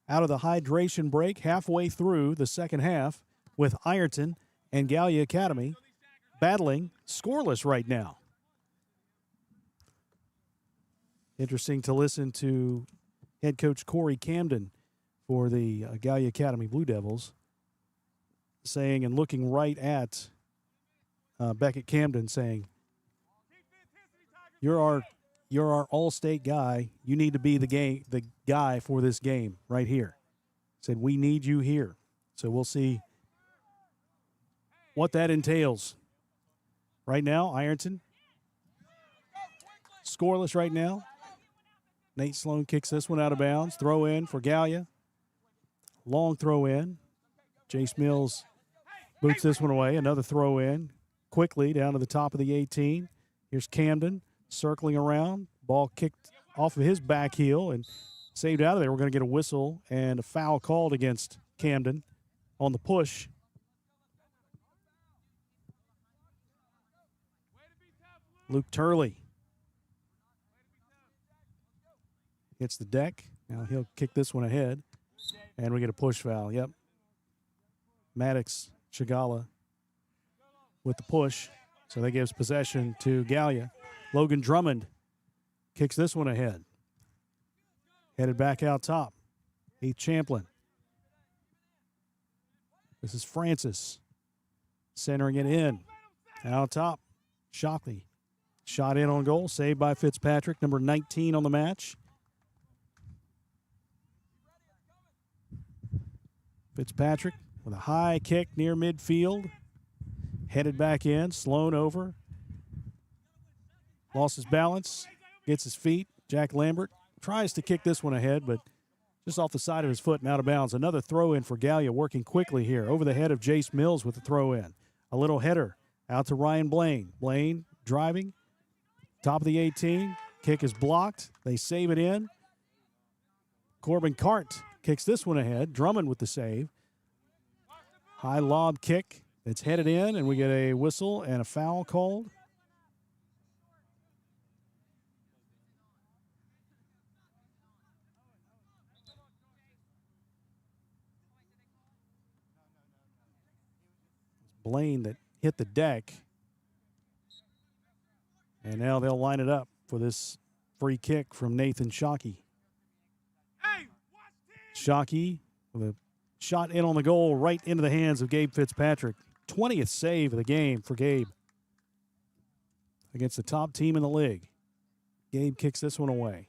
Out of the hydration break, halfway through the second half, with Ironton and Gallia Academy battling scoreless right now. Interesting to listen to head coach Corey Camden for the Gallia Academy Blue Devils saying and looking right at Beckett Camden saying, you're our all-state guy. You need to be the guy for this game right here. Said, we need you here. So we'll see what that entails. Right now, Ironton scoreless right now. Nate Sloan kicks this one out of bounds. Throw in for Gallia. Long throw in. Jace Mills boots this one away. Another throw in. Quickly down to the top of the 18. Here's Camden circling around. Ball kicked off of his back heel and saved out of there. We're going to get a whistle and a foul called against Camden on the push. Luke Turley hits the deck. Now he'll kick this one ahead. And we get a push foul. Yep. Maddox Chagala with the push. So that gives possession to Gallia. Logan Drummond kicks this one ahead. Headed back out top. Heath Champlin. This is Francis. Centering it in. Out top. Shockley. Shot in on goal. Saved by Fitzpatrick, number 19 on the match. Fitzpatrick with a high kick near midfield. Headed back in. Sloan over. Lost his balance. Gets his feet. Jack Lambert tries to kick this one ahead, but just off the side of his foot and out of bounds. Another throw in for Gallia, working quickly here. Over the head of Jace Mills with the throw in. A little header out to Ryan Blaine. Blaine driving. Top of the 18. Kick is blocked. They save it in. Corbin Cart kicks this one ahead. Drummond with the save. High lob kick. It's headed in, and we get a whistle and a foul called. Blaine that hit the deck. And now they'll line it up for this free kick from Nathan Shockey. Shockey with a shot in on the goal right into the hands of Gabe Fitzpatrick. 20th save of the game for Gabe against the top team in the league. Gabe kicks this one away.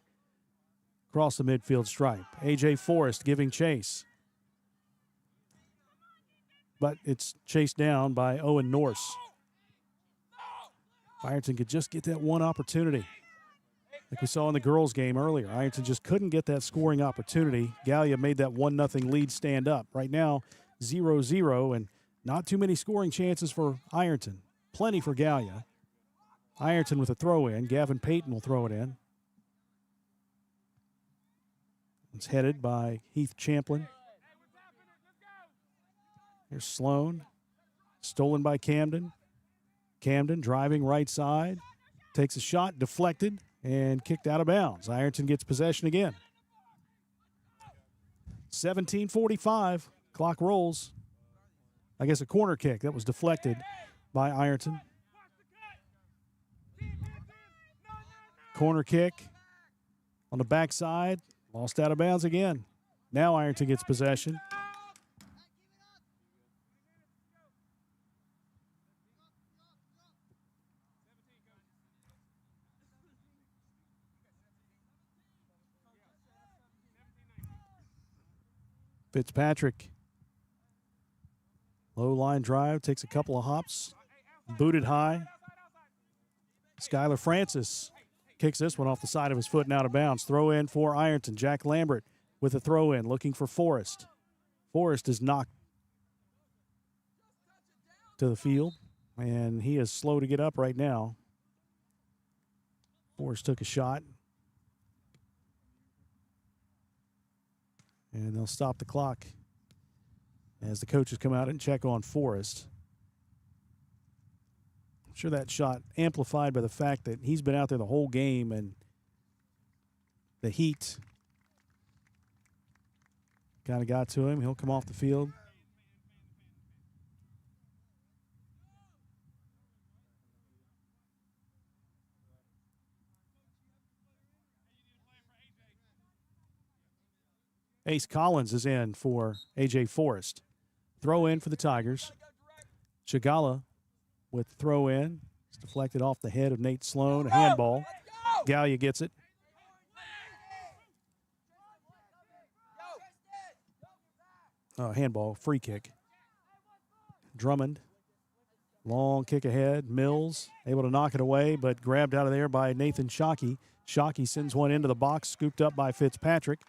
Across the midfield stripe. A.J. Forrest giving chase. But it's chased down by Owen Norse. Ironton could just get that one opportunity. Like we saw in the girls' game earlier. Ironton just couldn't get that scoring opportunity. Gallia made that 1-0 lead stand up. Right now, 0-0, and not too many scoring chances for Ironton. Plenty for Gallia. Ironton with a throw-in. Gavin Payton will throw it in. It's headed by Heath Champlin. Here's Sloan. Stolen by Camden. Camden driving right side. Takes a shot, deflected, and kicked out of bounds. Ironton gets possession again. 17:45. Clock rolls. I guess a corner kick that was deflected by Ironton. Corner kick on the backside. Lost out of bounds again. Now Ironton gets possession. Fitzpatrick. Low line drive, takes a couple of hops. Booted high. Skylar Francis kicks this one off the side of his foot and out of bounds. Throw in for Ironton. Jack Lambert with a throw in, looking for Forrest. Forrest is knocked to the field, and he is slow to get up right now. Forrest took a shot. And they'll stop the clock as the coaches come out and check on Forrest. I'm sure that shot amplified by the fact that he's been out there the whole game and the heat kind of got to him. He'll come off the field. Ace Collins is in for A.J. Forrest. Throw in for the Tigers. Chagala with throw in. It's deflected off the head of Nate Sloan. A handball. Gallia gets it. Handball, free kick. Drummond. Long kick ahead. Mills able to knock it away, but grabbed out of there by Nathan Shockey. Shockey sends one into the box, scooped up by Fitzpatrick.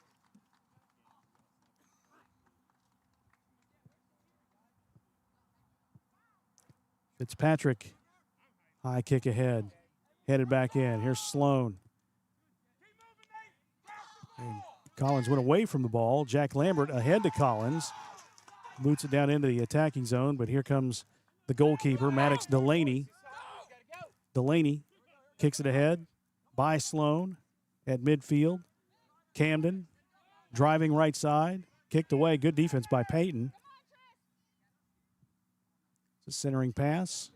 Fitzpatrick, high kick ahead, headed back in. Here's Sloan. And Collins went away from the ball. Jack Lambert ahead to Collins. Boots it down into the attacking zone, but here comes the goalkeeper, Maddox Delaney. Delaney kicks it ahead by Sloan at midfield. Camden driving right side, kicked away. Good defense by Payton. A centering pass.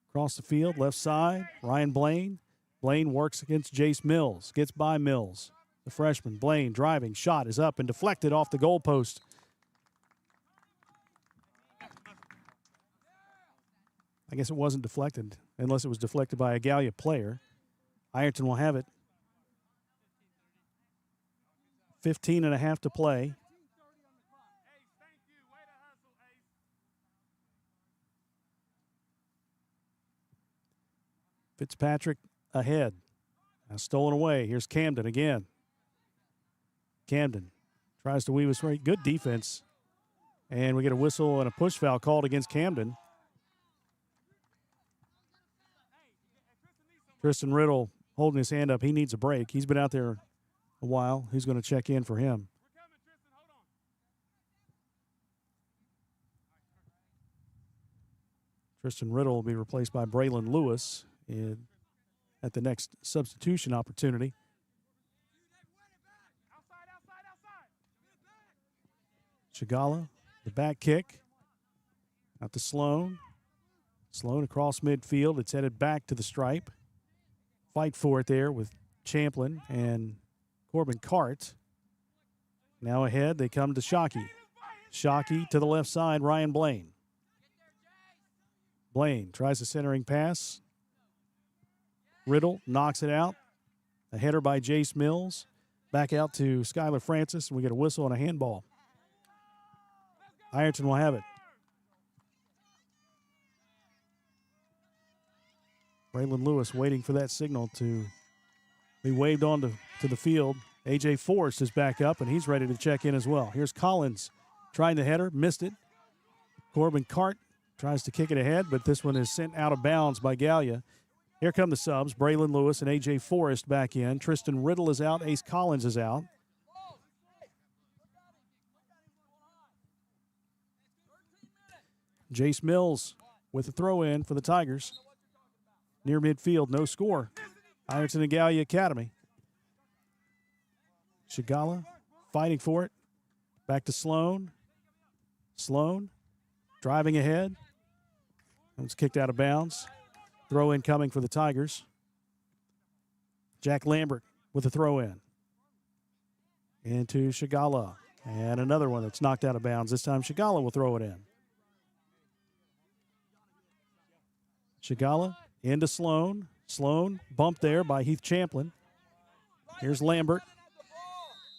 Across the field, left side. Ryan Blaine. Blaine works against Jace Mills. Gets by Mills. The freshman, Blaine, driving. Shot is up and deflected off the goalpost. I guess it wasn't deflected, unless it was deflected by a Gallia player. Ironton will have it. 15.5 to play. Fitzpatrick ahead. Now stolen away. Here's Camden again. Camden tries to weave his way. Good defense. And we get a whistle and a push foul called against Camden. Tristan Riddle holding his hand up. He needs a break. He's been out there a while. Who's going to check in for him? Tristan Riddle will be replaced by Braylon Lewis at the next substitution opportunity. Chagala, the back kick. Out to Sloan. Sloan across midfield. It's headed back to the stripe. Fight for it there with Champlin and Corbin Cart. Now ahead, they come to Shockey. Shockey to the left side, Ryan Blaine. Blaine tries a centering pass. Riddle knocks it out. A header by Jace Mills. Back out to Skylar Francis, and we get a whistle and a handball. Ironton will have it. Braylon Lewis waiting for that signal to be waved on to the field. A.J. Forrest is back up, and he's ready to check in as well. Here's Collins trying the header, missed it. Corbin Cart tries to kick it ahead, but this one is sent out of bounds by Gallia. Here come the subs. Braylon Lewis and A.J. Forrest back in. Tristan Riddle is out. Ace Collins is out. Jace Mills with the throw in for the Tigers. Near midfield, no score. Ironton and Gallia Academy. Shigala fighting for it. Back to Sloan. Sloan driving ahead. It's kicked out of bounds. Throw in coming for the Tigers. Jack Lambert with a throw in. Into Shigala. And another one that's knocked out of bounds. This time Shigala will throw it in. Shigala into Sloan. Sloan bumped there by Heath Champlin. Here's Lambert.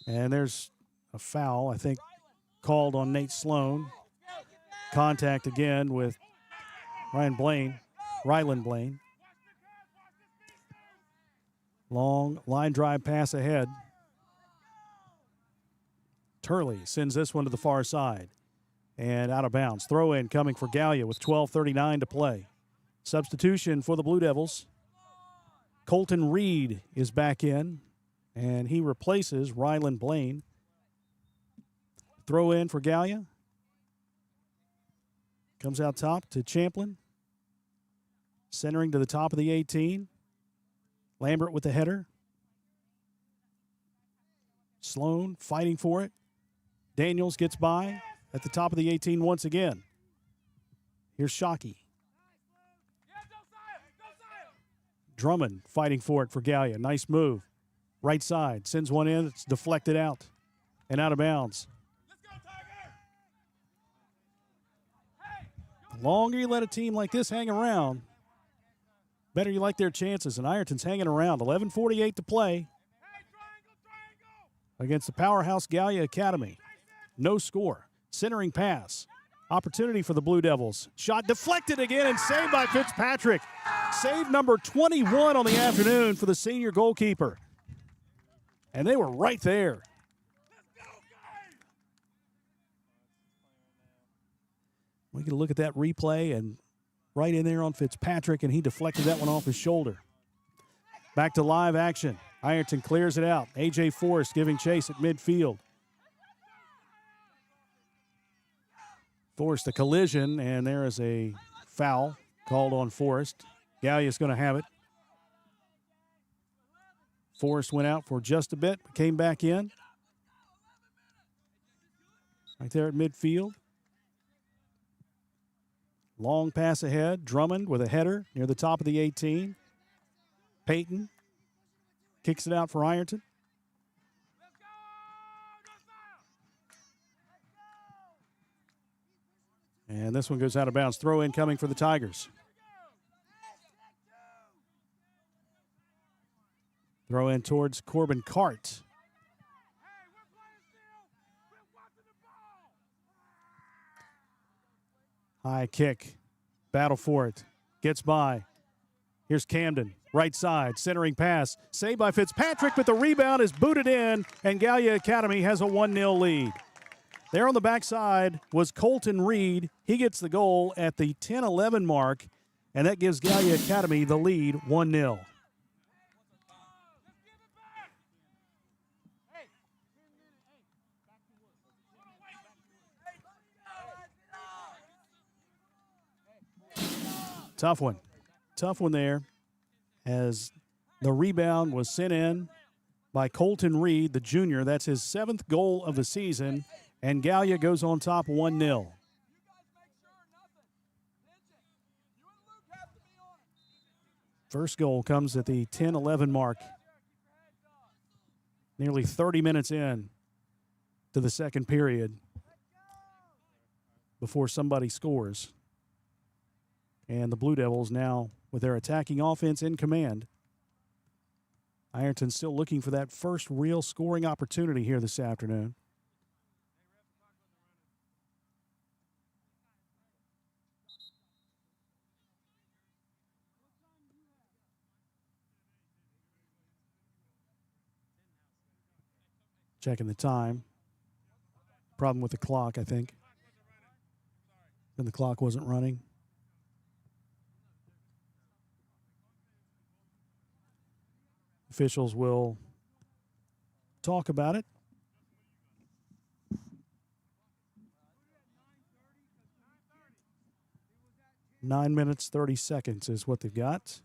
And there's a foul, I think, called on Nate Sloan. Contact again with Ryland Blaine. Long line drive pass ahead. Turley sends this one to the far side. And out of bounds. Throw in coming for Gallia with 12:39 to play. Substitution for the Blue Devils. Colton Reed is back in, and he replaces Ryland Blaine. Throw in for Gallia. Comes out top to Champlin. Centering to the top of the 18. Lambert with the header. Sloan fighting for it. Daniels gets by at the top of the 18 once again. Here's Shockey. Drummond fighting for it for Gallia. Nice move. Right side. Sends one in. It's deflected out and out of bounds. The longer you let a team like this hang around, better you like their chances. And Ironton's hanging around. 11:48 to play against the powerhouse Gallia Academy. No score. Centering pass. Opportunity for the Blue Devils. Shot deflected again and saved by Fitzpatrick. Save number 21 on the afternoon for the senior goalkeeper. And they were right there. We get a look at that replay and right in there on Fitzpatrick, and he deflected that one off his shoulder. Back to live action. Ironton clears it out. A.J. Forrest giving chase at midfield. Forced a collision, and there is a foul called on Forrest. Gallia's going to have it. Forrest went out for just a bit, came back in. Right there at midfield. Long pass ahead. Drummond with a header near the top of the 18. Payton kicks it out for Ironton. And this one goes out of bounds. Throw in coming for the Tigers. Throw in towards Corbin Cart. High kick. Battle for it. Gets by. Here's Camden. Right side. Centering pass. Saved by Fitzpatrick, but the rebound is booted in, and Gallia Academy has a 1-0 lead. There on the backside was Colton Reed. He gets the goal at the 10-11 mark, and that gives Gallia Academy the lead 1-0. Tough one. Tough one there as the rebound was sent in by Colton Reed, the junior. That's his 7th goal of the season. And Gallia goes on top 1-0. First goal comes at the 10-11 mark. Nearly 30 minutes in to the second period before somebody scores. And the Blue Devils now with their attacking offense in command. Ironton still looking for that first real scoring opportunity here this afternoon. Checking the time. Problem with the clock, I think. And the clock wasn't running. Officials will talk about it. 9 minutes, 30 seconds is what they've got.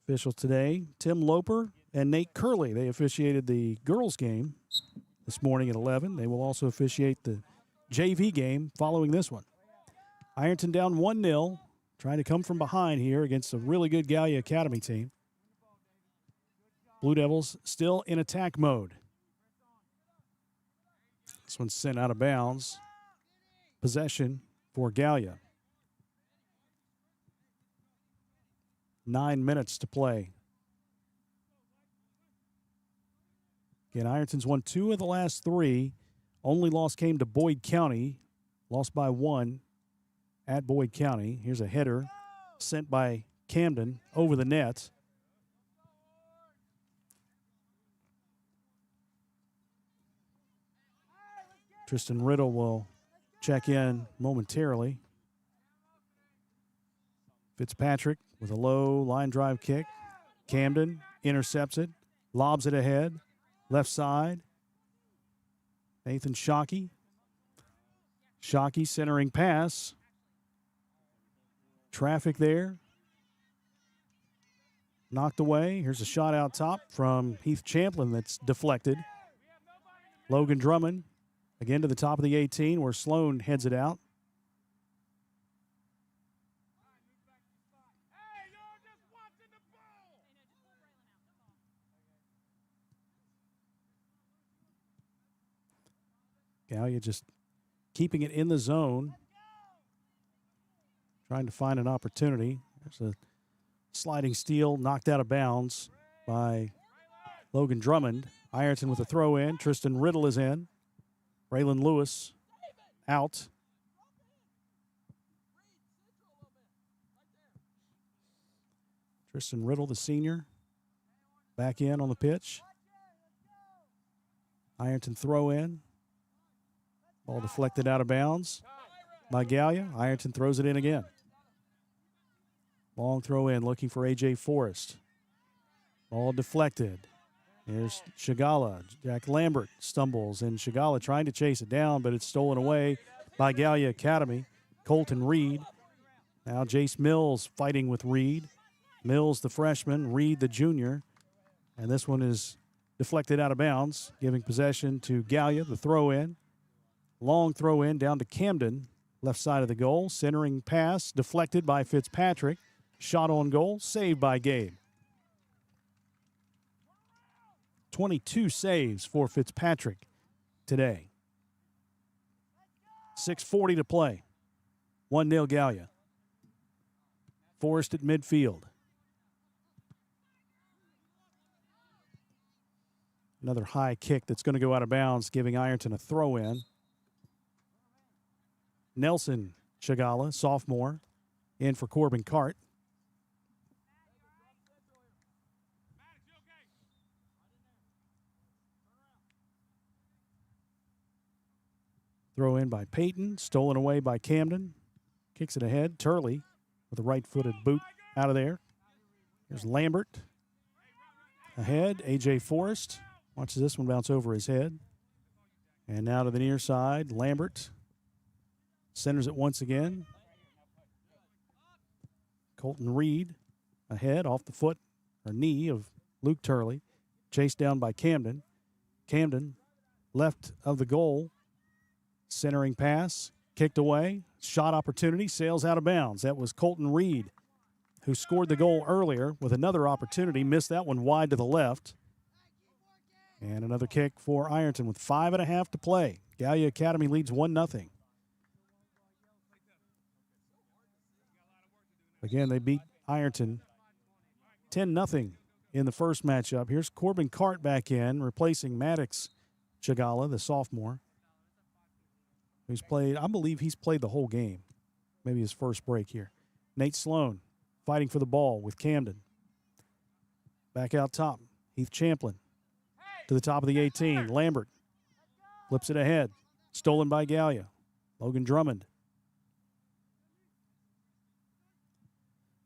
Officials today, Tim Loper and Nate Curley. They officiated the girls' game this morning at 11. They will also officiate the JV game following this one. Ironton down 1-0, trying to come from behind here against a really good Gallia Academy team. Blue Devils still in attack mode. This one's sent out of bounds. Possession for Gallia. 9 minutes to play. Again, Ironton's won 2 of the last 3. Only loss came to Boyd County. Lost by 1 at Boyd County. Here's a header sent by Camden over the net. Tristan Riddle will check in momentarily. Fitzpatrick with a low line drive kick. Camden intercepts it, lobs it ahead, left side. Nathan Shockey. Shockey centering pass. Traffic there. Knocked away. Here's a shot out top from Heath Champlin that's deflected. Logan Drummond again to the top of the 18 where Sloan heads it out. Gallia just keeping it in the zone. Trying to find an opportunity. There's a sliding steal knocked out of bounds by Logan Drummond. Ironton with a throw in. Tristan Riddle is in. Braylon Lewis out. Tristan Riddle, the senior, back in on the pitch. Ironton throw in. Ball deflected out of bounds by Gallia. Ironton throws it in again. Long throw in, looking for A.J. Forrest. Ball deflected. Here's Shigala. Jack Lambert stumbles, and Shigala trying to chase it down, but it's stolen away by Gallia Academy. Colton Reed. Now Jace Mills fighting with Reed. Mills, the freshman, Reed, the junior. And this one is deflected out of bounds, giving possession to Gallia, the throw in. Long throw in down to Camden, left side of the goal. Centering pass deflected by Fitzpatrick. Shot on goal, saved by Gabe. 22 saves for Fitzpatrick today. 6:40 to play. 1-0 Gallia. Forrest at midfield. Another high kick that's going to go out of bounds, giving Ironton a throw in. Nelson Shigala, sophomore, in for Corbin Cart. Throw in by Peyton, stolen away by Camden. Kicks it ahead. Turley with a right-footed boot out of there. Here's Lambert. Ahead, A.J. Forrest. Watches this one bounce over his head. And now to the near side, Lambert. Centers it once again. Colton Reed ahead off the foot or knee of Luke Turley. Chased down by Camden. Camden left of the goal. Centering pass. Kicked away. Shot opportunity, sails out of bounds. That was Colton Reed, who scored the goal earlier with another opportunity. Missed that one wide to the left. And another kick for Ironton with 5.5 to play. Gallia Academy leads 1-0. Again, they beat Ironton 10-0 in the first matchup. Here's Corbin Cart back in, replacing Maddox Chagala, the sophomore, who's played, I believe he's played the whole game. Maybe his first break here. Nate Sloan fighting for the ball with Camden. Back out top, Heath Champlin to the top of the 18. Lambert flips it ahead. Stolen by Gallia. Logan Drummond.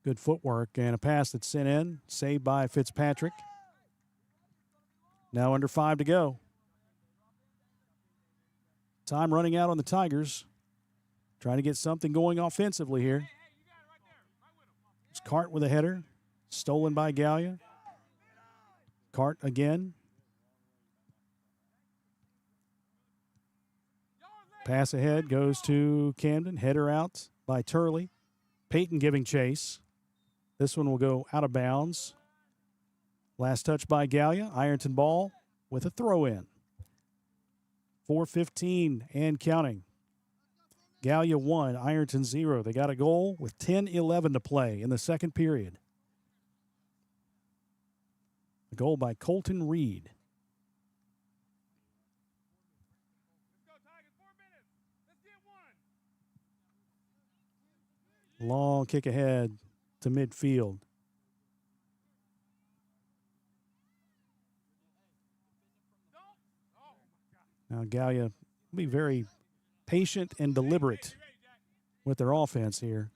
Good footwork and a pass that's sent in. Saved by Fitzpatrick. Now under 5 to go. Time running out on the Tigers. Trying to get something going offensively here. It's Cart with a header. Stolen by Gallia. Cart again. Pass ahead goes to Camden. Header out by Turley. Peyton giving chase. This one will go out of bounds. Last touch by Gallia. Ironton ball with a throw in. 4:15 and counting. Gallia 1, Ironton 0. They got a goal with 10:11 to play in the second period. A goal by Colton Reed. Long kick ahead to midfield. Now Gallia will be very patient and deliberate with their offense here.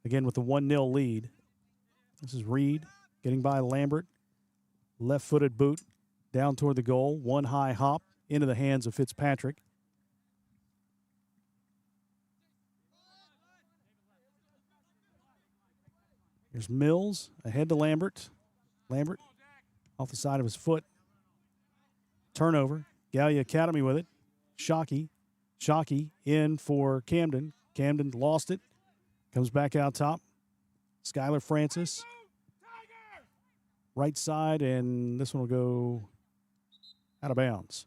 Again with the 1-0 lead. This is Reed getting by Lambert. Left-footed boot down toward the goal. One high hop into the hands of Fitzpatrick. Here's Mills ahead to Lambert. Lambert off the side of his foot. Turnover. Gallia Academy with it. Shockey. Shockey in for Camden. Camden lost it. Comes back out top. Skylar Francis. Right side, and this one will go out of bounds.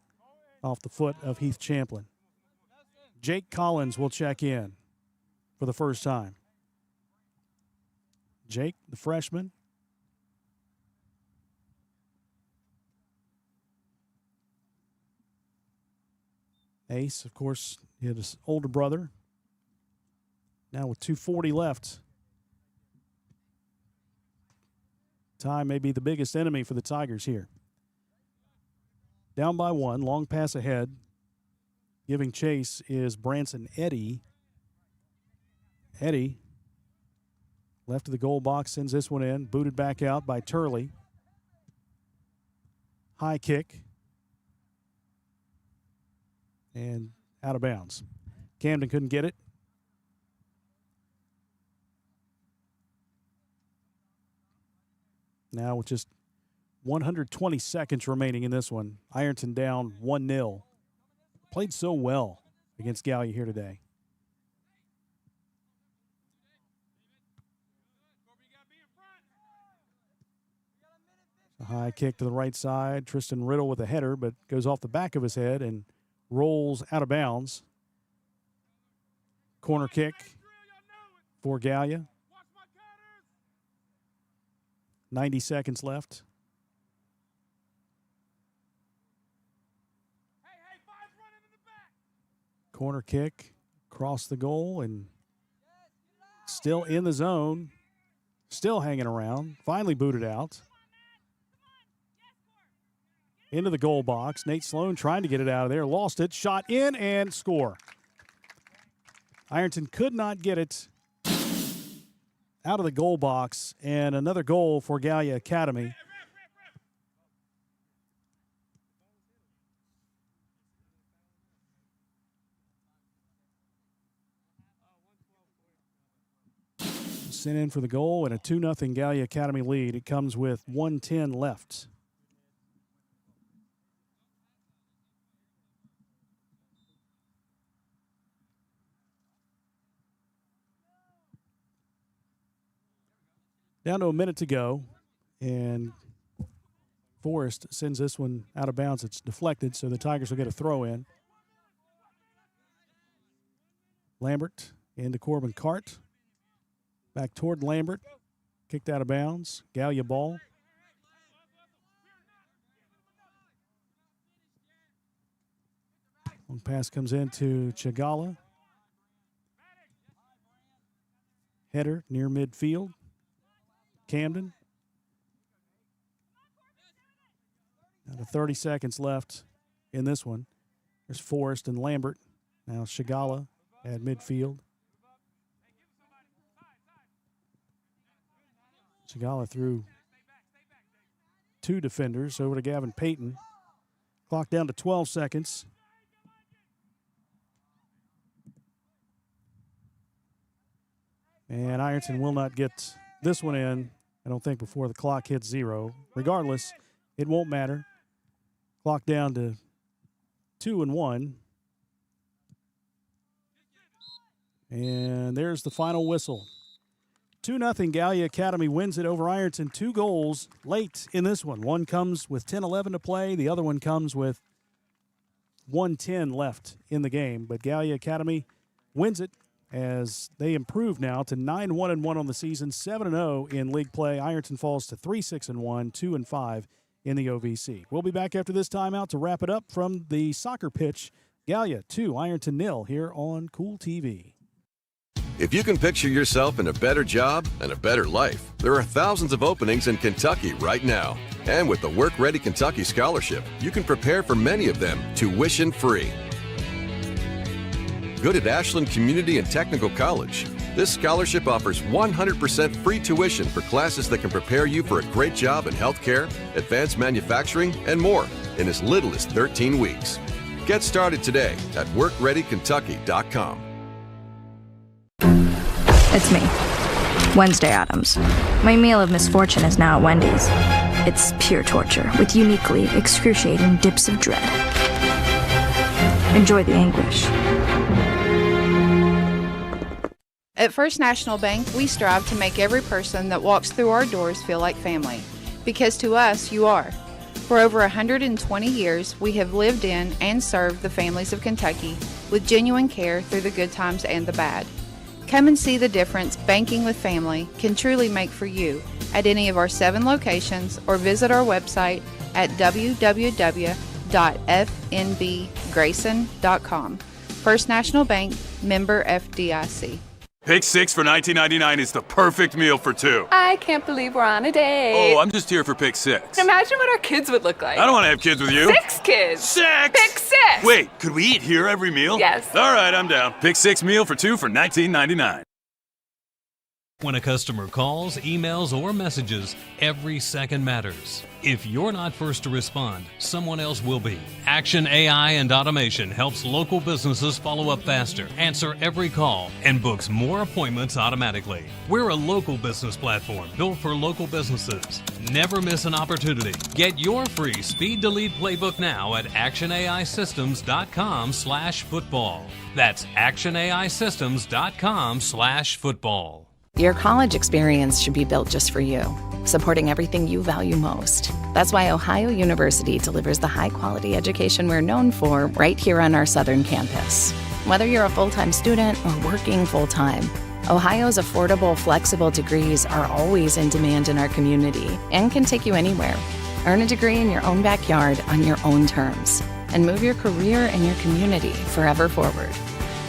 Off the foot of Heath Champlin. Jake Collins will check in for the first time. Jake, the freshman. Ace, of course, he had his older brother. Now with 2:40 left. Time may be the biggest enemy for the Tigers here. Down by 1, long pass ahead. Giving chase is Branson Eddy. Eddy, left of the goal box, sends this one in. Booted back out by Turley. High kick. And out of bounds. Camden couldn't get it. Now with just 120 seconds remaining in this one, Ironton down 1-0. Played so well against Gallia here today. A high kick to the right side. Tristan Riddle with a header, but goes off the back of his head and rolls out of bounds. Corner kick for Gallia. 90 seconds left. Corner kick across the goal and still in the zone. Still hanging around. Finally booted out. Into the goal box. Nate Sloan trying to get it out of there. Lost it. Shot in and score. Ironton could not get it out of the goal box. And another goal for Gallia Academy. Sent in for the goal and a 2-0 Gallia Academy lead. It comes with 1:10 left. Down to a minute to go, and Forrest sends this one out of bounds. It's deflected, so the Tigers will get a throw in. Lambert into Corbin Cart. Back toward Lambert. Kicked out of bounds. Gallia ball. One pass comes into Chagala. Header near midfield. Camden. Now to 30 seconds left in this one. There's Forrest and Lambert. Now Chagala at midfield. Chagala through two defenders over to Gavin Payton. Clock down to 12 seconds. And Ironton will not get this one in, I don't think, before the clock hits 0. Regardless, it won't matter. Clock down to 2-1. And there's the final whistle. 2-0 Gallia Academy wins it over Ironton. 2 goals late in this one. One comes with 10-11 to play. The other one comes with 1:10 left in the game. But Gallia Academy wins it as they improve now to 9-1-1 on the season, 7-0 in league play. Ironton falls to 3-6-1, 2-5 in the OVC. We'll be back after this timeout to wrap it up from the soccer pitch. Gallia 2, Ironton 0 here on Kool TV. If you can picture yourself in a better job and a better life, there are thousands of openings in Kentucky right now. And with the Work Ready Kentucky Scholarship, you can prepare for many of them tuition-free. Good at Ashland Community and Technical College. This scholarship offers 100% free tuition for classes that can prepare you for a great job in healthcare, advanced manufacturing, and more in as little as 13 weeks. Get started today at workreadykentucky.com. It's me, Wednesday Addams. My meal of misfortune is now at Wendy's. It's pure torture with uniquely excruciating dips of dread. Enjoy the anguish. At First National Bank, we strive to make every person that walks through our doors feel like family. Because to us, you are. For over 120 years, we have lived in and served the families of Kentucky with genuine care through the good times and the bad. Come and see the difference banking with family can truly make for you at any of our 7 locations or visit our website at www.fnbgrayson.com. First National Bank, member FDIC. Pick 6 for $19.99 is the perfect meal for 2. I can't believe we're on a date. Oh, I'm just here for pick 6. Imagine what our kids would look like. I don't want to have kids with you. 6 kids. 6! Pick 6! Wait, could we eat here every meal? Yes. All right, I'm down. Pick 6 meal for 2 for $19.99. When a customer calls, emails, or messages, every second matters. If you're not first to respond, someone else will be. Action AI and Automation helps local businesses follow up faster, answer every call, and books more appointments automatically. We're a local business platform built for local businesses. Never miss an opportunity. Get your free Speed to Lead playbook now at actionaisystems.com/football. That's actionaisystems.com/football. Your college experience should be built just for you, supporting everything you value most. That's why Ohio University delivers the high-quality education we're known for right here on our southern campus. Whether you're a full-time student or working full-time, Ohio's affordable, flexible degrees are always in demand in our community and can take you anywhere. Earn a degree in your own backyard on your own terms and move your career and your community forever forward.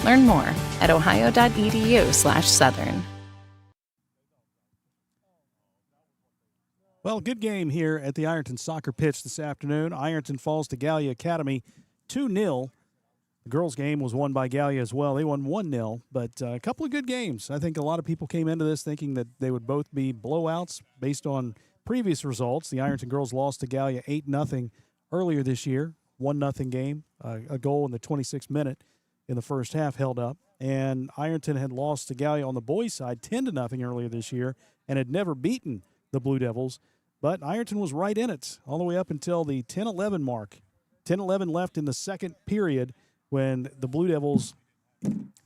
Learn more at ohio.edu/southern. Well, good game here at the Ironton soccer pitch this afternoon. Ironton falls to Gallia Academy 2-0. The girls' game was won by Gallia as well. They won 1-0, but a couple of good games. I think a lot of people came into this thinking that they would both be blowouts based on previous results. The Ironton girls lost to Gallia 8-0 earlier this year, 1-0 game, a goal in the 26th minute in the first half held up. And Ironton had lost to Gallia on the boys' side 10-0 earlier this year and had never beaten the Blue Devils, but Ironton was right in it all the way up until the 10-11 mark. 10-11 left in the second period when the Blue Devils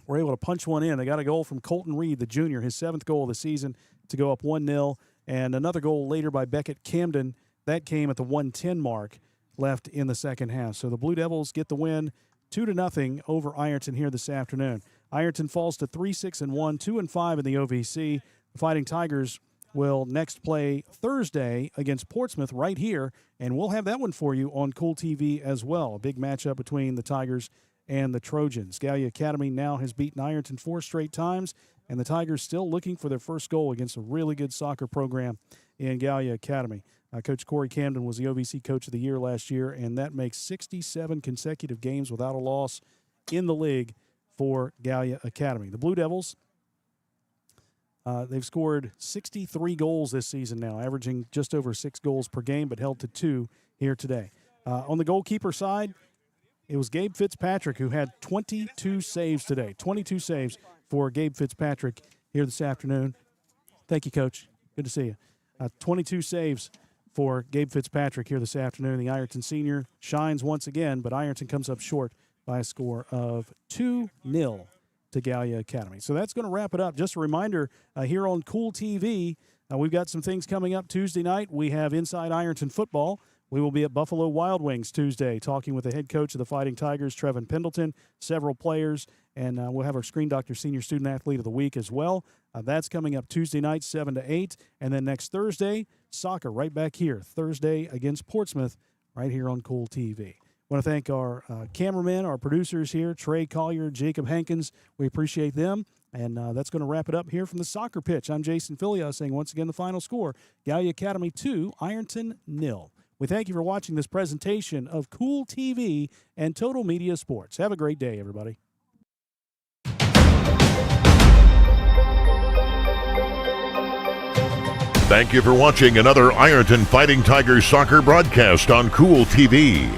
were able to punch one in. They got a goal from Colton Reed, the junior, his 7th goal of the season, to go up 1-0. And another goal later by Beckett Camden. That came at the 1:10 mark left in the second half. So the Blue Devils get the win 2-0 over Ironton here this afternoon. Ironton falls to 3-6-1, 2-5 in the OVC. The Fighting Tigers will next play Thursday against Portsmouth right here, and we'll have that one for you on Kool TV as well. A big matchup between the Tigers and the Trojans. Gallia Academy now has beaten Ironton 4 straight times, and the Tigers still looking for their first goal against a really good soccer program in Gallia Academy. Coach Corey Camden was the OVC Coach of the Year last year, and that makes 67 consecutive games without a loss in the league for Gallia Academy. The Blue Devils, they've scored 63 goals this season now, averaging just over 6 goals per game, but held to 2 here today. On the goalkeeper side, it was Gabe Fitzpatrick who had 22 saves today. 22 saves for Gabe Fitzpatrick here this afternoon. Thank you, Coach. Good to see you. 22 saves for Gabe Fitzpatrick here this afternoon. The Ironton senior shines once again, but Ironton comes up short by a score of 2-0 to Gallia Academy. So that's going to wrap it up. Just a reminder, here on Kool TV, we've got some things coming up Tuesday night. We have Inside Ironton Football. We will be at Buffalo Wild Wings Tuesday talking with the head coach of the Fighting Tigers, Trevin Pendleton, several players, and we'll have our Screen Doctor Senior Student Athlete of the Week as well. That's coming up Tuesday night, 7 to 8. And then next Thursday, soccer right back here, Thursday against Portsmouth, right here on Kool TV. I want to thank our cameramen, our producers here, Trey Collier, Jacob Hankins. We appreciate them. And that's going to wrap it up here from the soccer pitch. I'm Jason Filia saying once again the final score, Gallia Academy 2, Ironton 0. We thank you for watching this presentation of Kool TV and Total Media Sports. Have a great day, everybody. Thank you for watching another Ironton Fighting Tigers soccer broadcast on Kool TV.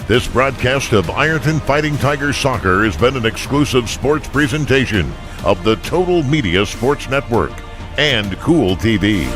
This broadcast of Ironton Fighting Tigers soccer has been an exclusive sports presentation of the Total Media Sports Network and Kool TV.